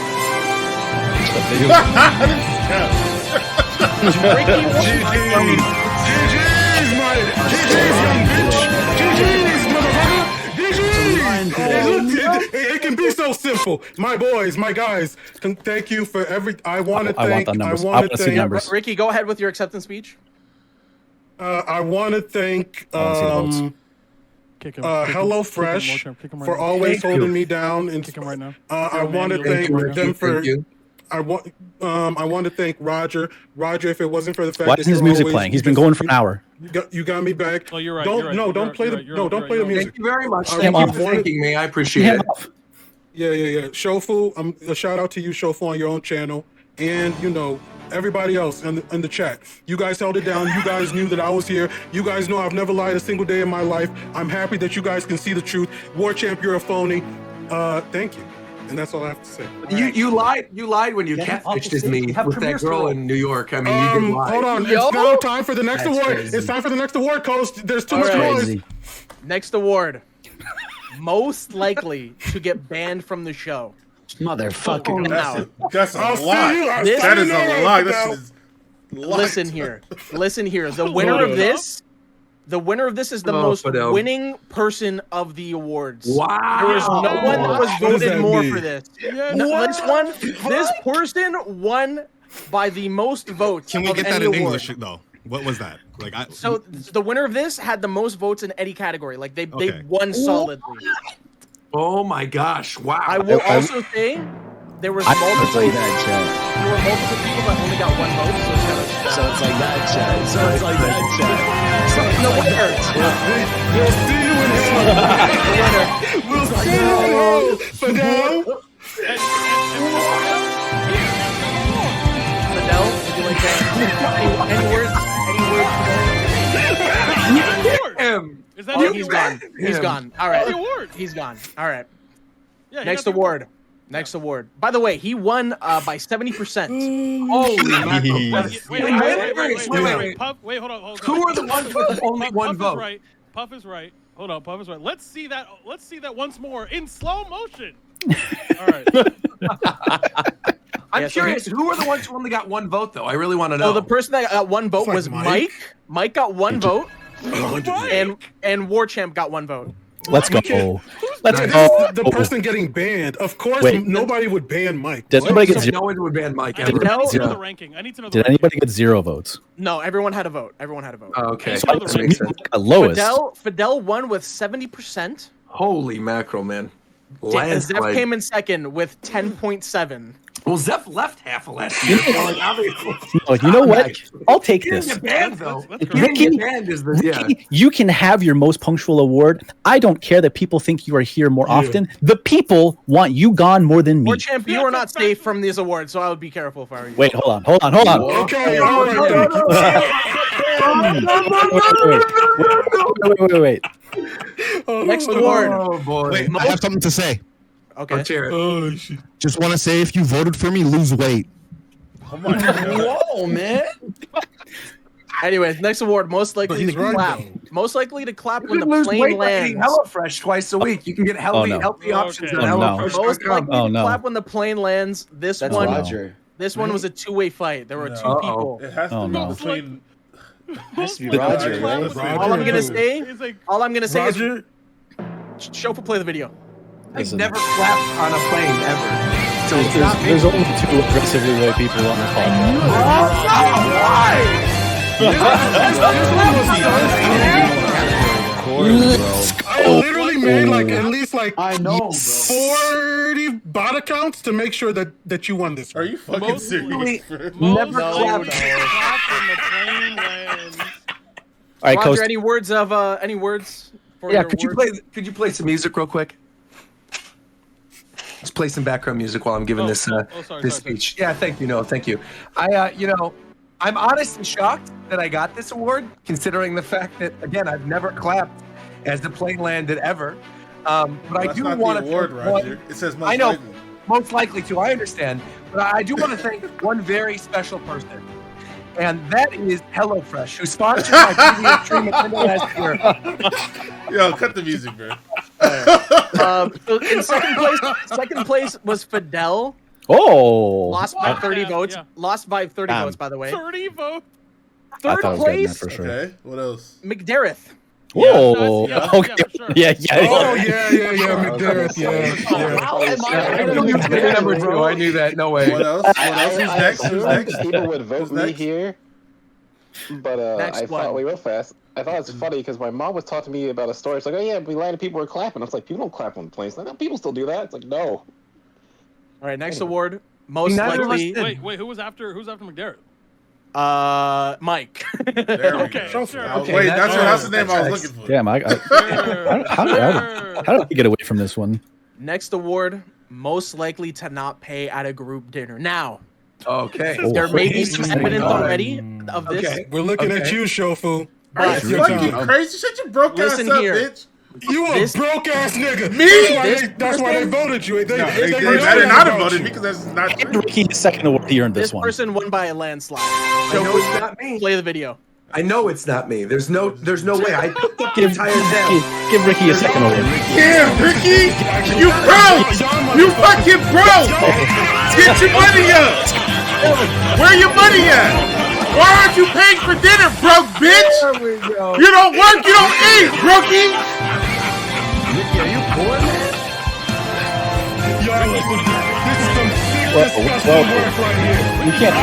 It can be so simple. My boys, my guys, thank you for every. I want to thank. I want to see numbers. Ricky, go ahead with your acceptance speech. I want to thank HelloFresh for always holding me down. And kick him right now. I want to thank them for. I want to thank Roger. Roger, if it wasn't for the fact Why that isn't his music playing? He's been going for an hour. You got me back. Oh, you're right. Don't play the music. Thank you very much. Thank you for thanking me. I appreciate it. Yeah. Shofu, a shout out to you, Shofu, on your own channel, and everybody else in the chat. You guys held it down. You guys knew that I was here. You guys know I've never lied a single day in my life. I'm happy that you guys can see the truth. War Champ, you're a phony. Thank you. And that's all I have to say. You lied when you catfished me with that girl in New York. I mean, you did lie. Hold on. It's now time for the next award. Crazy. It's time for the next award, Coach. There's too much noise. Next award. Most likely to get banned from the show. Motherfucker. That's a lot. That is a lot. Listen here. The winner of this is the most winning person of the awards. Wow. There is no one that was voted more for this. This person won by the most votes. Can we get that in English though? What was that? So the winner of this had the most votes in any category. Like they won solidly. Oh my gosh! Wow. I will also say there was multiple people that only got 1 vote. So it's like that, chat. No winner. We'll see you in Fidel. Fidel, would you like that? Any words? Is that he's gone. He's gone. All right. He's gone. All right. Yeah, Next award. By the way, he won by 70%. Wait, Puff, wait, hold on. Who are the ones with only 1 vote? Puff is right. Hold on, Puff is right. Let's see that once more in slow motion. All right. I'm curious, who are the ones who only got 1 vote, though? I really want to know. Oh, the person that got 1 vote was Mike. Mike got 1 vote. And War Champ got 1 vote. Let's go. Let's go. The person getting banned. Of course, nobody would ban Mike. Did anybody get 0? No one would ban Mike ever. I need to know the ranking. I need to know the Did anybody get 0 votes? No, everyone had a vote. Oh, okay. So lowest. Fidel won with 70%. Holy mackerel, man. Zeph came in second with 10.7. Well, Zeph left half of last year. You know what? I'll take this. Ricky, you can have your most punctual award. I don't care that people think you are here more often. The people want you gone more than me. War Champ, you are not safe from these awards, so I would be careful if I were you. Wait, hold on. Okay, all right. Wait. Next award. Oh, boy. Wait, I have something to say. Okay. Just want to say, if you voted for me, lose weight. Oh my God. Whoa, man. Anyways, next award, most likely to clap. Most likely to clap when the plane lands. HelloFresh twice a week. You can get healthy options on HelloFresh. Most likely to clap when the plane lands. This one was a 2-way fight. There were 2 people. It has to be between. Has to be Roger, right? All I'm gonna say is Shofu, play the video. I've never clapped on a plane ever. So there's only 2 aggressively low people on the call. Why? I literally made at least 40 bot accounts to make sure that you won this. Are you fucking serious? Never clapped. All right, Roger, Coast. any words for Yeah, your could award? you play some music real quick? Just play some background music while I'm giving this speech. Yeah, thank you. No, thank you. I'm honestly shocked that I got this award, considering the fact that, again, I've never clapped as the plane landed ever. But I do want to award, Roger. It says most likely. Most likely to. I understand, but I do want to thank one very special person, and that is HelloFresh, who sponsored my previous stream at the last year. Yo, cut the music, bro. So in second place was Fidel. Oh, lost by 30 votes. Yeah. Lost by 30 votes, by the way. 30 votes. I Third thought I was getting that place, for sure. Okay, what else? McDareth. Whoa. Yeah, Okay. for sure. Yeah. Oh yeah, McDareth. Number two, I knew that. No way. What else? Who's next? Who's next? People would vote me here, but Next I thought, one. wait, real fast. I thought it was funny because my mom was talking to me about a story. It's like, oh yeah, we landed, people were clapping. I was like, people don't clap on planes. Like, no, people still do that. It's like, no. All right, next award. Most Neither of us likely, did. Wait, who's after McDareth? Mike. There we Okay, go. sure. Oh, Okay, wait, that's that's the name I was looking for. Damn, how did we get away from this one? Next award, most likely to not pay at a group dinner. Now, Okay. there may be Oh, some my evidence God. already of this. Okay. We're looking at you, Shofu. Are you But fucking crazy? Shut your broke ass Listen up, here. bitch. You a This- broke ass nigga. Me? That's why they voted you. They No, they really better not have voted voted you. me because that's not And true. Ricky, his second award, he earned This this one. person won by a landslide. I know it's not me. Play the video. I know it's not me. There's no way. I picked up the Give, entire town. give Ricky a second award. Damn, Ricky! You broke! You fucking broke! Get your money up! Where your money at? Why aren't you paying for dinner, broke bitch? There we go. You don't work, you don't eat, brokey! Yo, this is some sick, Well, disgusting well, work right here. You can't All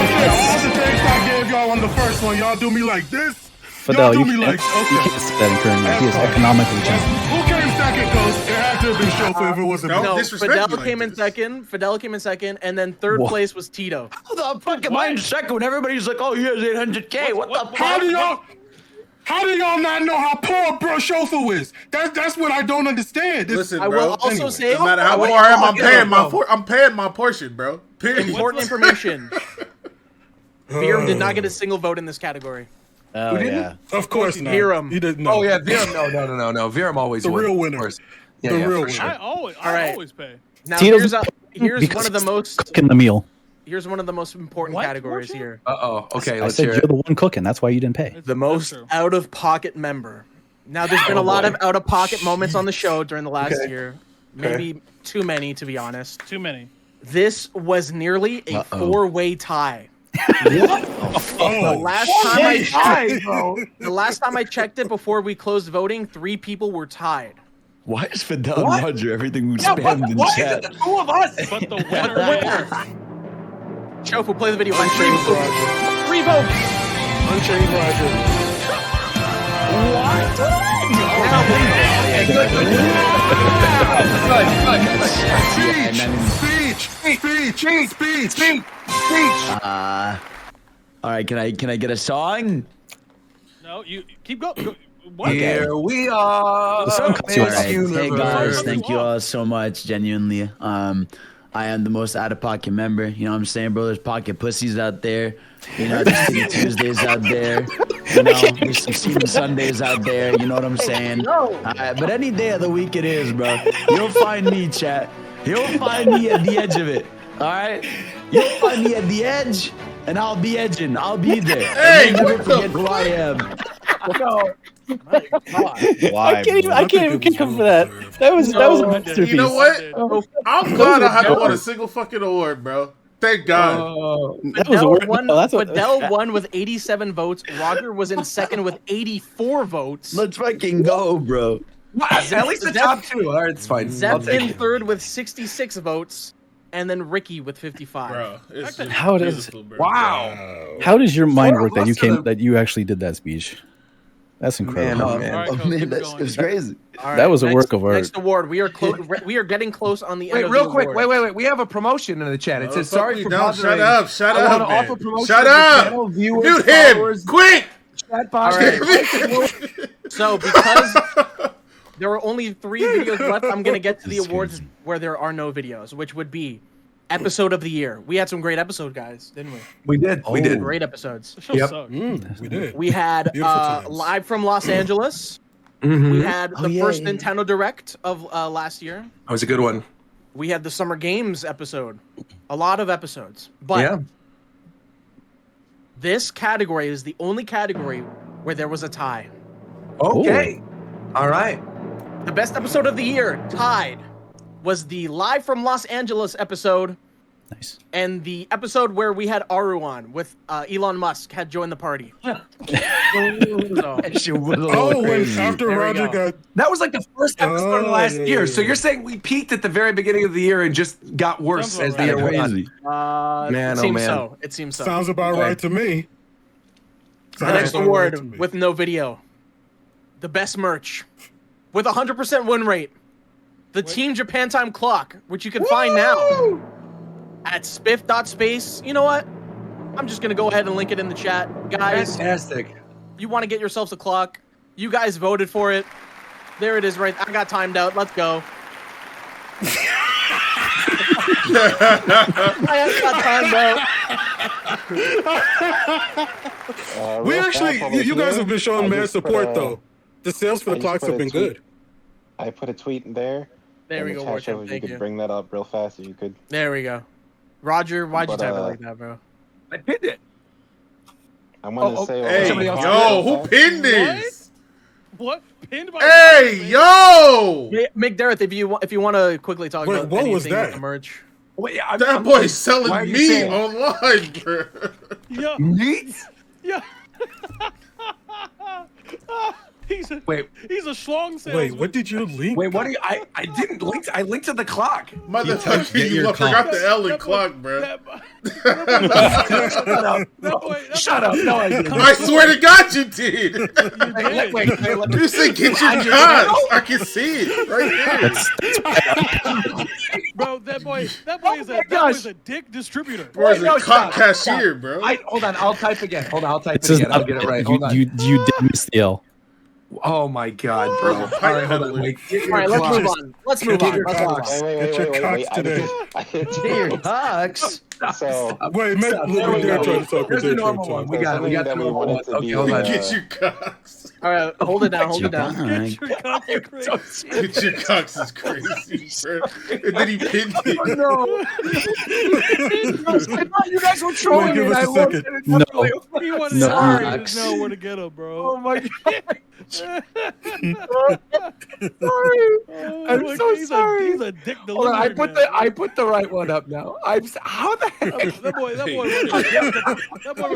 do the things I gave y'all on the first one, y'all do me like this. Fidel, Y'all you do me can't, like, you okay. can't say that in current. He is economically challenged. Who came second, Coach? It had to have been Shofu if it wasn't No. me. No, disrespect Fidel me like came in this. second. Fidel came in second, and then third Whoa. place was Tito. How the fuck am I in second when everybody's like, oh, here's 800K? What the How fuck? How do y'all not know how poor bro Shofu is? That's what I don't understand. Listen, I bro. will also anyway. say, No matter how What poor I am, are I'm paying my portion, bro. Period. important information. Virum did not get a single vote in this category. Oh, yeah. Of course not. Virum. He didn't know. Oh yeah, Viram. No. Viram always The would, real of winner. course. The Yeah, real for winner. sure. I right. always pay. Now Tito's here's because one of the he's most cooking the meal. here's one of the most important What? categories Portia? here. Okay, I let's said hear you're it. the one cooking. That's why you didn't pay. The most true. out of pocket member. Now there's been a lot of out of pocket moments on the show during the last Okay. year. Maybe too many, to be honest. Too many. This was nearly a Uh-oh. four-way tie. Oh, The last time I checked it before we closed voting, 3 people were tied. Why is Fidel and What? Roger everything we Yeah, spammed in what is chat? it? The two of us. But the winner is Shofu, play the video. Unchained 3 Roger. 3 votes. Unchained Roger. Speech. All right, can I get a song? No, you keep going. What? Here we are. The song comes to All Miss us. right, hey Universe. guys, thank you all so much. Genuinely, I am the most out of pocket member. You know what I'm saying, bro? There's pocket pussies out there. You know, there's Titty Tuesdays out there. You know, there's some Steven Sundays out there. You know what I'm saying? But any day of the week it is, bro. You'll find me, chat. You'll find me at the edge of it. All right? You'll find me at the edge, and I'll be edging. I'll be there. Hey, And you'll what never the forget who I am. I can't even kick him for that. That was a masterpiece. You know what? Oh, I'm glad I haven't won a single fucking award, bro. Thank God. That was a word. No, that's what, Fidel won with 87 votes. Roger was in second with 84 votes. Let's fucking go, bro. At least the top two. All right, it's fine. I'll Zep take in it. third with 66 votes, and then Ricky with 55. Bro, it's just How does- beautiful, bro. Wow. How does your mind work that you Most of them- that you actually did that speech? That's incredible. Man, oh, man. All right, Oh Coach, man, keep that's going. it's crazy. All That was a next- work of art. Next award, we are getting close on the end Wait, of real the quick. award. Wait. We have a promotion in the chat. It No, says, fuck sorry me, for don't. bothering. Shut up, I want to man. offer promotion Shut to the up. channel, viewers, Mute him, followers, quick. that All podcast. right. So because there were only 3 videos left, I'm gonna get to the awards where there are no videos, which would be episode of the year. We had some great episodes, guys, didn't we? We did. We did. Great episodes. Yep. We did. We had Beautiful times. live from Los Angeles. Mhm. We had the first Nintendo Direct of last year. That was a good one. We had the Summer Games episode. A lot of episodes. But this category is the only category where there was a tie. Okay. All right. The best episode of the year, tied, was the Live from Los Angeles episode. Nice. And the episode where we had Aru on with Elon Musk had joined the party. So, when after Roger got that was like the first episode of last year. So you're saying we peaked at the very beginning of the year and just got worse as the year went on. Man, it oh seems man. so. It seems so. sounds about right to me. The next award with no video. The best merch with 100% win rate. The Team Japan Time clock, which you can find now at spiff.space. You know what? I'm just going to go ahead and link it in the chat. Guys, Fantastic. you want to get yourselves a clock. You guys voted for it. There it is right. I got timed out. Let's go. I got timed out. We actually, you guys have been showing mad support though. The sales for the clocks have been good. I put a tweet in there. There we go, Warchip. If you Thank could you. bring that up real fast, if you could. There we go. Roger, why'd you But, type it like that, bro? I pinned it. I wanted to say. Hey, somebody else yo, did. who pinned this? What? Pinned by Hey, yo! McDareth, if you want to quickly talk Wait, about what was anything with that? the merch. Wait, That boy's why selling are you meat saying- online, bro. Yeah. Meat? Yeah. He's a schlong salesman. Wait, what did you link? Wait, what do you? I didn't link. I linked to the clock. Motherfucker, Get your you forgot the L in That boy- clock, bro. Shut up. No, I didn't. I swear to God, you did. Wait, let me- You said get your cocks. I can see it right here. Bro, that boy is a dick distributor. Boy's a no, cock stop, cashier, bro. Hold on. I'll type again. Hold on. I'll type This it is again. I'll not, get it right. Hold on. you did miss the L. Oh my God, bro. All right, hold on. Wait. Get your All right, let's clocks. move on. Let's move on. Let's move on. Wait. today. Get your cocks. So, Wait, make There we they're go. trying to talk. There's they're the trying normal to one. talk. We got it. We got the Something that we normal one. wanted to Okay, be, hold on. Get your cocks. All right, hold it down. Hold it down. Get your cocks are crazy. Get your cocks is crazy, bro. And then he pinned it. No. I thought you guys were trolling me. Wait, give and I us a looked second. and it's No. really- He wanted No. to just know where to get him, bro. Oh my God. Sorry. Oh, I'm look, so he's sorry. He's a dick Hold on, delivery I put the right one up now. How the heck? That boy was a dick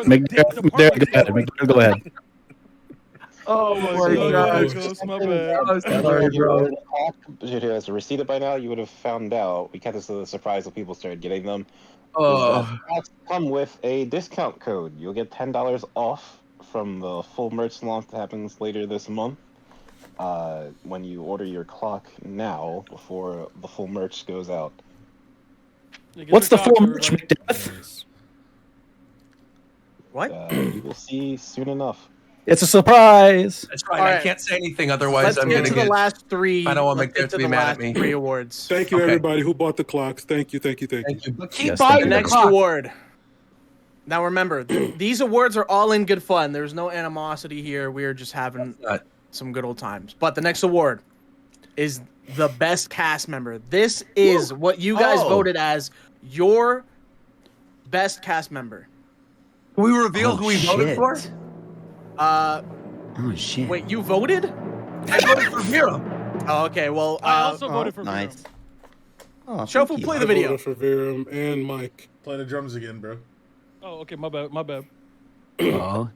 McDareth, McDareth, go ahead. Oh my Oh, God. Ghost, my bad. Sorry, bro. should have received it by now. You would have found out. We kept this as a surprise when people started getting them. Oh. Clocks come with a discount code. You'll get $10 off from the full merch launch that happens later this month. When you order your clock now before the full merch goes out. What's the full merch, McDareth? What? You will see soon enough. It's a surprise. That's right. All I right. can't say anything otherwise. Let's I'm get gonna to the get. last 3. I don't want let's McDareth get to be the mad at last me. 3 awards. Thank you, Okay. everybody who bought the clocks. Thank you. Thank you. But keep Yes, buying thank The you. the next clock. award. Now remember, these awards are all in good fun. There's no animosity here. We are just having some good old times. But the next award is the best cast member. This is what you guys voted as your best cast member. Can we reveal who we voted for? Oh shit. Wait, you voted? I voted for Vera. Oh, okay. Well, I also voted for nice. Oh, Shofu, thank you. play I the video. voted for Virum and Mike. Play the drums again, bro. Oh, okay, my bad. Oh.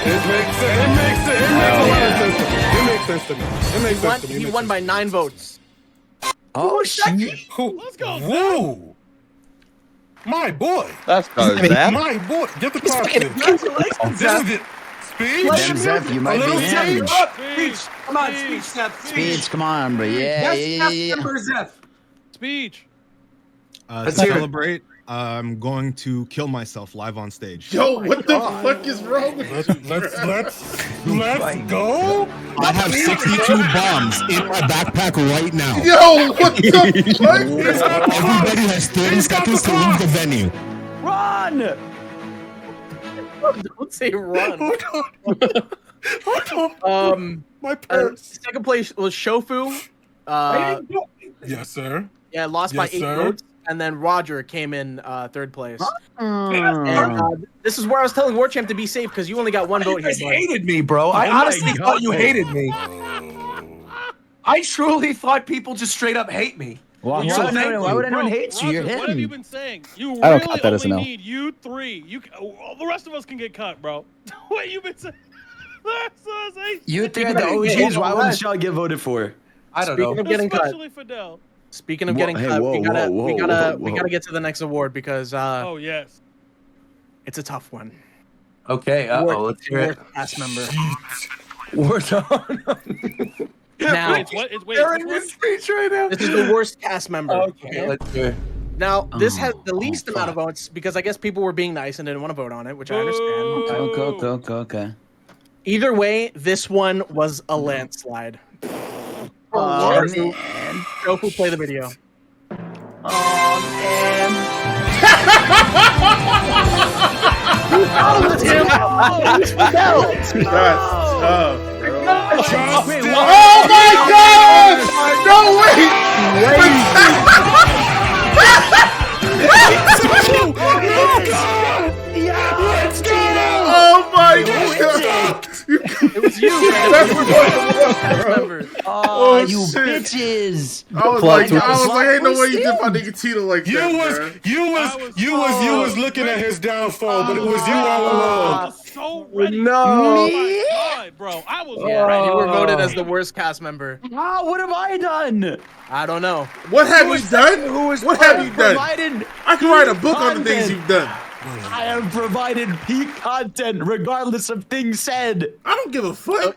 It makes sense. It makes sense to me. It makes sense to me. He won by 9 votes. Oh shit. Let's go. Whoa! My boy. Let's go, Zach. My boy. Get the clocks in. Congratulations, This Zeph. is it. Speech. Damn, Zeph, you might little be having. Speech. Come on, speech, Zeph. Speeds, come on, bro. Yeah, Yes, yeah, Zeph, yeah. member Zeph. speech. To celebrate, I'm going to kill myself live on stage. Yo, what the fuck is wrong with you? Let's go. I have 62 bombs in my backpack right now. Yo, what the fuck? Everybody has 30 seconds to leave the venue. Run! Don't say run. Hold on. My purse. Second place was Shofu. Yes, sir. Yeah, lost by 8 votes. And then Roger came in third place. And, this is where I was telling Warchamp to be safe because you only got 1 vote here. You guys hated me, bro. I honestly thought you hated me. I truly thought people just straight up hate me. Why would anyone hate you? You're Roger, him. what have you been saying? You I don't really count that as only an L. need you 3. All the rest of us can get cut, bro. What you been saying? You 3 are the OGs. Why wouldn't y'all get voted for? I don't know. Speaking of getting cut. Especially Fidel. Speaking of getting cut, we gotta get to the next award because Oh yes. it's a tough one. Okay, let's hear it. Cast member. Now, Now, They're in this speech right now. this is the worst cast member. Okay, let's hear it. Now, this has the least amount of votes because I guess people were being nice and didn't want to vote on it, which I understand. Okay. Either way, this one was a landslide. Shofu, play the video. Oh my god! No, Let's go. Oh my god! It was you. Oh, you shit. bitches! I was like, ain't no way you did my nigga Tito like You that. was looking at his downfall, but it was you all I along. was so ready. No. Oh my god, bro. I was ready. You were voted as the worst cast member. What have I done? I don't know. What have you done? What have you done? Provided I can write a book on the things you've done. I have provided peak content regardless of things said. I don't give a fuck.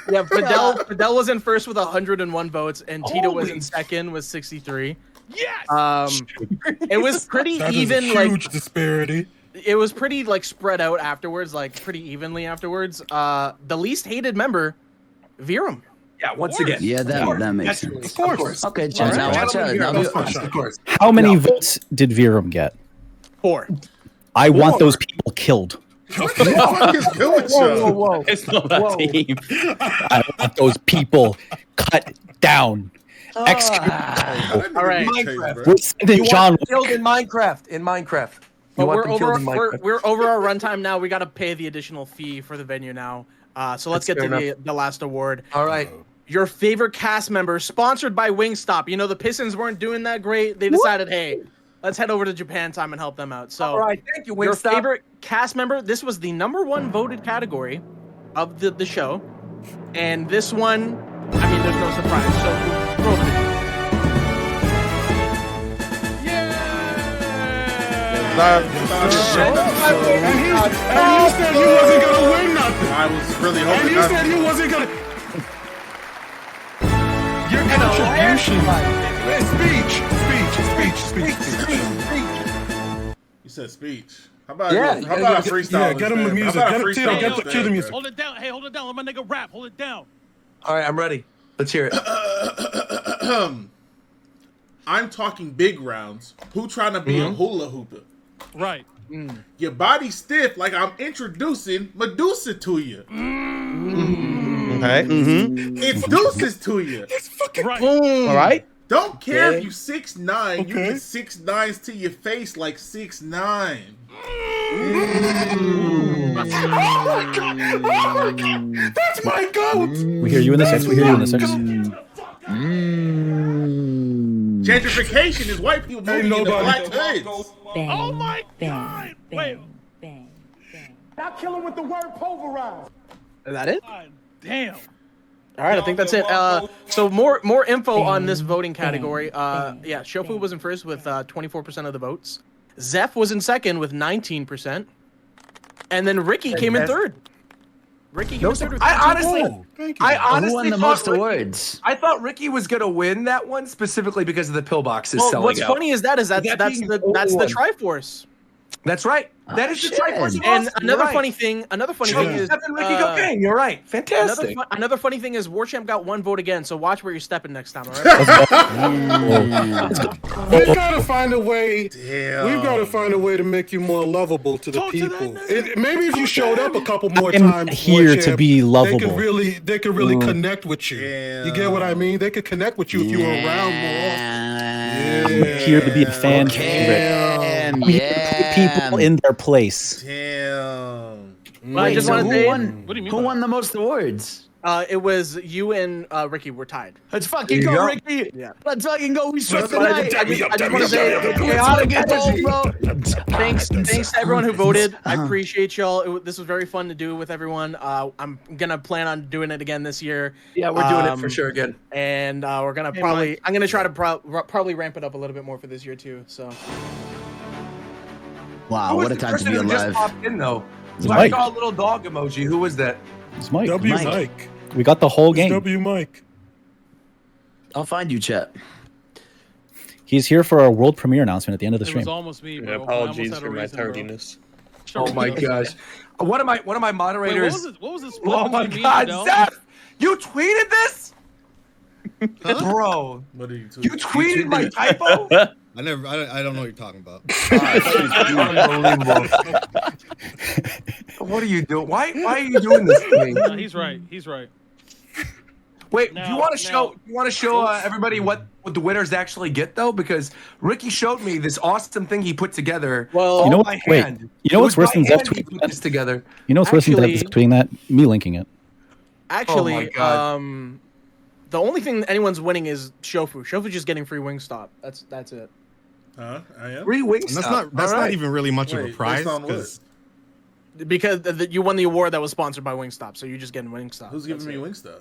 Yeah, Fidel was in first with 101 votes, and Tito was in second with 63. Yes. It was pretty That is even, a huge disparity. It was pretty like spread out afterwards, like pretty evenly afterwards. The least hated member, Virum. Yeah, once again. Yeah, that makes sense. Of course. Okay, Chad, now watch out. Of course. How many votes did Virum get? 4. I want those people killed. What the fuck is going on? Whoa. It's not that team. I want those people cut down. All right. Minecraft. We're sending You John. want them killed in Minecraft. But we're over our runtime now. We got to pay the additional fee for the venue now. So let's get to the last award. All right. Your favorite cast member, sponsored by Wingstop. You know, the Pistons weren't doing that great. They decided, hey, let's head over to Japan time and help them out. So, all right, thank you, Wingstop. Your favorite cast member, this was the #1 voted category of the show. And this one, I mean, there's no surprise. So, roll the video. And you said you wasn't gonna win nothing. I was really hoping. And you said you wasn't gonna. Your contribution. Speech. You said speech. How about a freestyle? Yeah, get him the music. Cue the music. Hold it down. Hey, hold it down. Let my nigga rap. Hold it down. All right, I'm ready. Let's hear it. I'm talking big rounds. Who trying to be a hula hooper? Right. Your body stiff like I'm introducing Medusa to you. Okay. It's deuces to you. It's fucking Right. All right. Don't care if you 6'9", you get 6'9s to your face like 6'9". That's my goat. We hear you in the 6. We hear you in the 6. Gentrification is white people moving into black hoods. Oh my god. Wait. I'll kill him with the word pulverized. Is that it? God damn. All right, I think that's it. So more info on this voting category. Yeah, Shofu was in first with 24% of the votes. Zeph was in second with 19%. And then Ricky came in third. Ricky, he No, was third with I 22 honestly, goals. Thank you. I Who honestly won the thought most Ricky- awards? I thought Ricky was gonna win that one specifically because of the pillboxes Well, selling what's out. funny is that's That that's being the the that's only the one. Triforce. That's right. That is the shit. Triforce of And Austin. another You're right. funny thing is Stephen Ricky Cocaine. You're right. Fantastic. another funny thing is Warchamp got 1 vote again. So watch where you're stepping next time. All right. We've got to find a way. Damn. We've got to find a way to make you more lovable to the people. Maybe if you showed up a couple more times, here to Warchamp, be lovable. They could really connect with you. You get what I mean? They could connect with you if you were around more. I'm here to be a fan favorite. I'm here to put people in their place. Damn. But I just want to say, What do you mean? Who won the most awards? it was you and Ricky were tied. Let's fucking go, Ricky. Yeah. Let's fucking go. We swept the go. night. I just want to say thanks to everyone who voted. I appreciate y'all. This was very fun to do with everyone. I'm gonna plan on doing it again this year. Yeah, we're doing it for sure again. And we're gonna I'm gonna try to probably ramp it up a little bit more for this year too. So. Wow, what a time to be Who just alive. popped in though? It's I Mike. saw a little dog emoji. Who was that? It's Mike. Mike. We got the whole game. Mike. I'll find you, Chet. He's here for our world premiere announcement at the end of the It stream. was almost me, bro. Apologies for my tardiness. Oh my gosh! One of my Wait, moderators. what was the split Oh my between me God, and Adele? Zeph! You tweeted this, bro? What are you You tweeted my typo? I don't know what you're talking about. Unbelievable. What are you doing? Why are you doing this to me? No, he's right. He's right. Wait, Now- do you want to now- show everybody what the winners actually get though? Because Ricky showed me this awesome thing he put together. Well, You know by what? Wait. hand. You know It what's was worse by than Zeph hand he tweeting put this together? You know what's worse than Actually- Zeph tweeting that? Me linking it. Actually, Oh my God. the only thing anyone's winning is Shofu. Shofu's just getting free Wingstop. That's it. I am. Free wings. And that's not even really much of a Wait, prize based on what? because Because you won the award that was sponsored by Wingstop, so you're just getting Wingstop. Who's giving That's me it. Wingstop?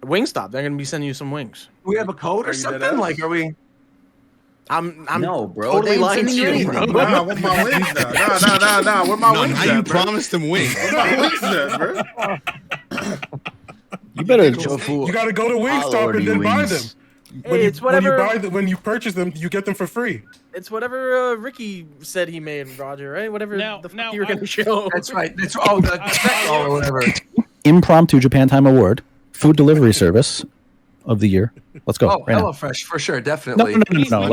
Wingstop? They're gonna be sending you some wings. Do we have a code Are or you something? dead ass? Like, are we? I'm No, bro. totally They ain't lying to sending you you, anything. bro. Nah, I want my wings now. Nah. Where my no, wings now at, you bro? promised him wings. Where my wings at, bro? You better. Jofu, You got to go to I'll Wingstop order and you then buy them. wings. Hey, it's whatever. When you purchase them, you get them for free. It's whatever Ricky said he made, Roger. Right? Whatever Now- the fuck now you were gonna I- show. That's right. That's the tech or whatever. Impromptu Japan Time Award, food delivery service of the year. Let's go. Oh, right now. HelloFresh for sure, No, definitely. no.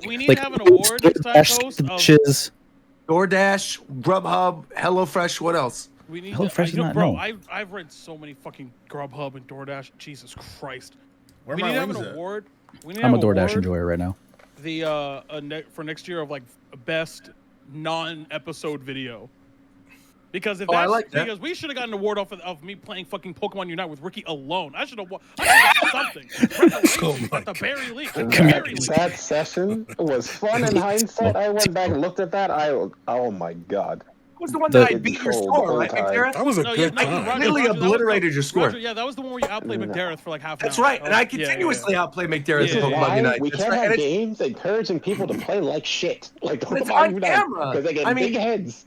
We need to have an award next time, Ghost, of- dishes. DoorDash, Grubhub, HelloFresh. What else? We need HelloFresh is not bro. known. I've read so many fucking Grubhub and DoorDash. Jesus Christ. Where We my need to have wings an at? award. We need to I'm a have an DoorDash award, enjoyer right now. for next year of like best non-episode video. Because if Oh, I that's like that. because we should have gotten an award off of me playing fucking Pokemon Unite with Ricky alone. I should have got something. At the very least. At the very least. That session was fun in hindsight. I went back and looked at that. Oh my God. What was the one The- that I beat your score, right, McDareth? That was a No, good yeah, time. Completely obliterated your score. Roger, yeah, that was the one where you outplayed McDareth for like half an That's hour. right, and I Yeah, continuously outplay McDareth Yeah. in Pokemon Why? Unite. We That's can't right, have and it's- games encouraging people to play like shit. Like But it's Pokemon on Unite, camera. because they get I mean- big heads.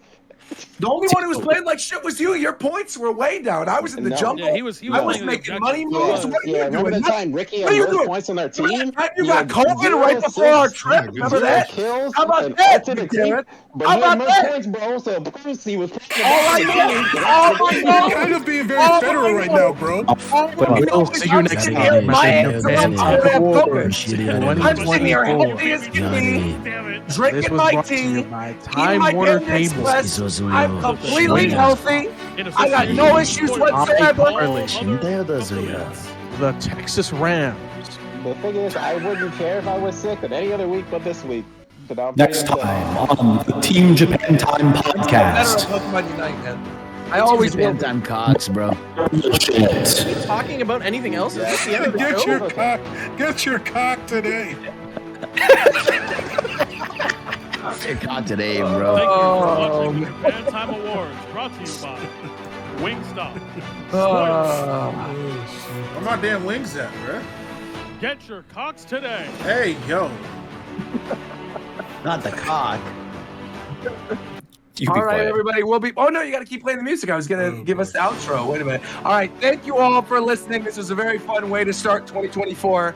The only one who was playing like shit was you. Your points were way down. I was in the No. jungle. Yeah, he was I was playing making the money objective. moves. What are you Remember doing? the time Ricky What had are you more doing? points on our Remember team? that time you got COVID right before our trip? Remember that? Kills How about and that, ulted a McDareth? team, but How he had about more that? points, bro. So of course he was. Oh my God! You're kind of being very federal right now, bro. We'll see you next I'm time. sitting here, my hands are up, Japan I don't have COVID. Shitty I'm sitting here 2024. healthy as can be, Damn it. This drinking was my brought to tea, you by eating Time my Warner Panda Cable. Express. I'm completely healthy. In a I got no issues whatsoever. The Texas Rams. The thing is, I wouldn't care if I was sick on any other week but this week. So now I'm Next pretty time upset. on the Team Japan Time Better podcast. Pokemon Unite, man. I always will. Japan time cocks, bro. Shit. Talking about anything else? Is this the end of the Get show? get your cock today. Your cock today, Thank bro. you for watching the Japan Time Awards, brought to you by Wingstop. Where my damn wings at, bro? Get your cocks today. Hey, yo. Not the cock. You All be right, quiet. everybody. We'll be. Oh no, you got to keep playing the music. I was gonna give us the outro. Wait a minute. All right. Thank you all for listening. This was a very fun way to start 2024.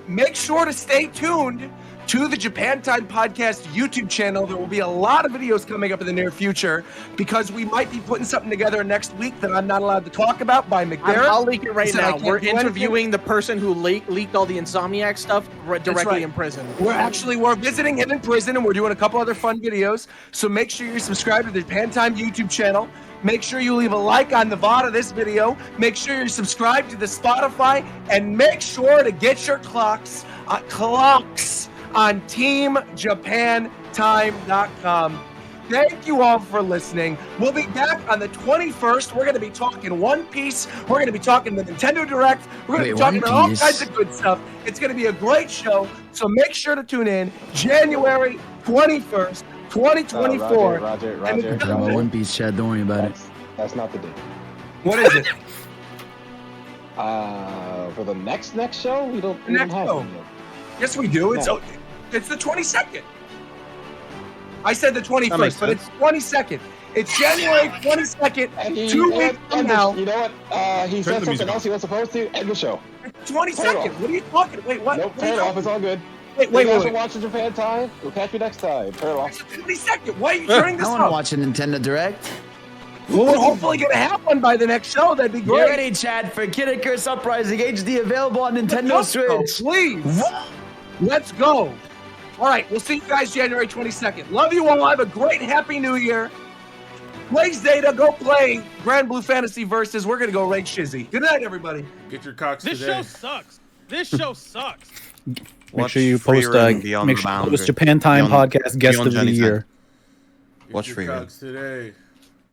Make sure to stay tuned to the Japan Time Podcast YouTube channel. There will be a lot of videos coming up in the near future because we might be putting something together next week that I'm not allowed to talk about by McDareth. I'll leak it right He said I now. can't We're do anything. interviewing the person who leaked all the Insomniac stuff directly right. in prison. We're visiting him in prison, and we're doing a couple other fun videos. So make sure you subscribe to the Japan Time YouTube channel. Make sure you leave a like on the VOD of this video. Make sure you're subscribed to the Spotify, and make sure to get your clocks on TeamJapanTime.com. Thank you all for listening. We'll be back on the 21st. We're going to be talking One Piece. We're going to be talking the Nintendo Direct. We're going to be talking about all kinds of good stuff. It's going to be a great show. So make sure to tune in January 21st, 2024. Roger. One Piece, Chad. Don't worry about it. That's not the date. What is it? For the next show, we don't have show. one yet. Yes, we do. It's the 22nd. I said the 21st, but it's 22nd. It's January 22nd, 2 weeks from now. You know what? He said something else he was supposed to. End the show. 22nd. What are you talking? Wait, what? Nope, turn it off. It's all good. Wait. Watch the Japan Time. We'll catch you next time. Turn it off. It's the 22nd. Why are you turning this I off? want to watch a Nintendo Direct. Well, we're hopefully going to have one by the next show. That'd be great. Get ready, Chad, for Kid Icarus Uprising HD available on Nintendo Switch. Please. Let's go. All right, we'll see you guys January 22nd. Love you all. Have a great Happy New Year. Blaze Data, go play Granblue Fantasy Versus. We're going to go raid Shizzy. Good night, everybody. Get your cocks This today. show sucks. This show sucks. Make sure you post Japan Time Podcast Guest of the Year. Get your cocks today.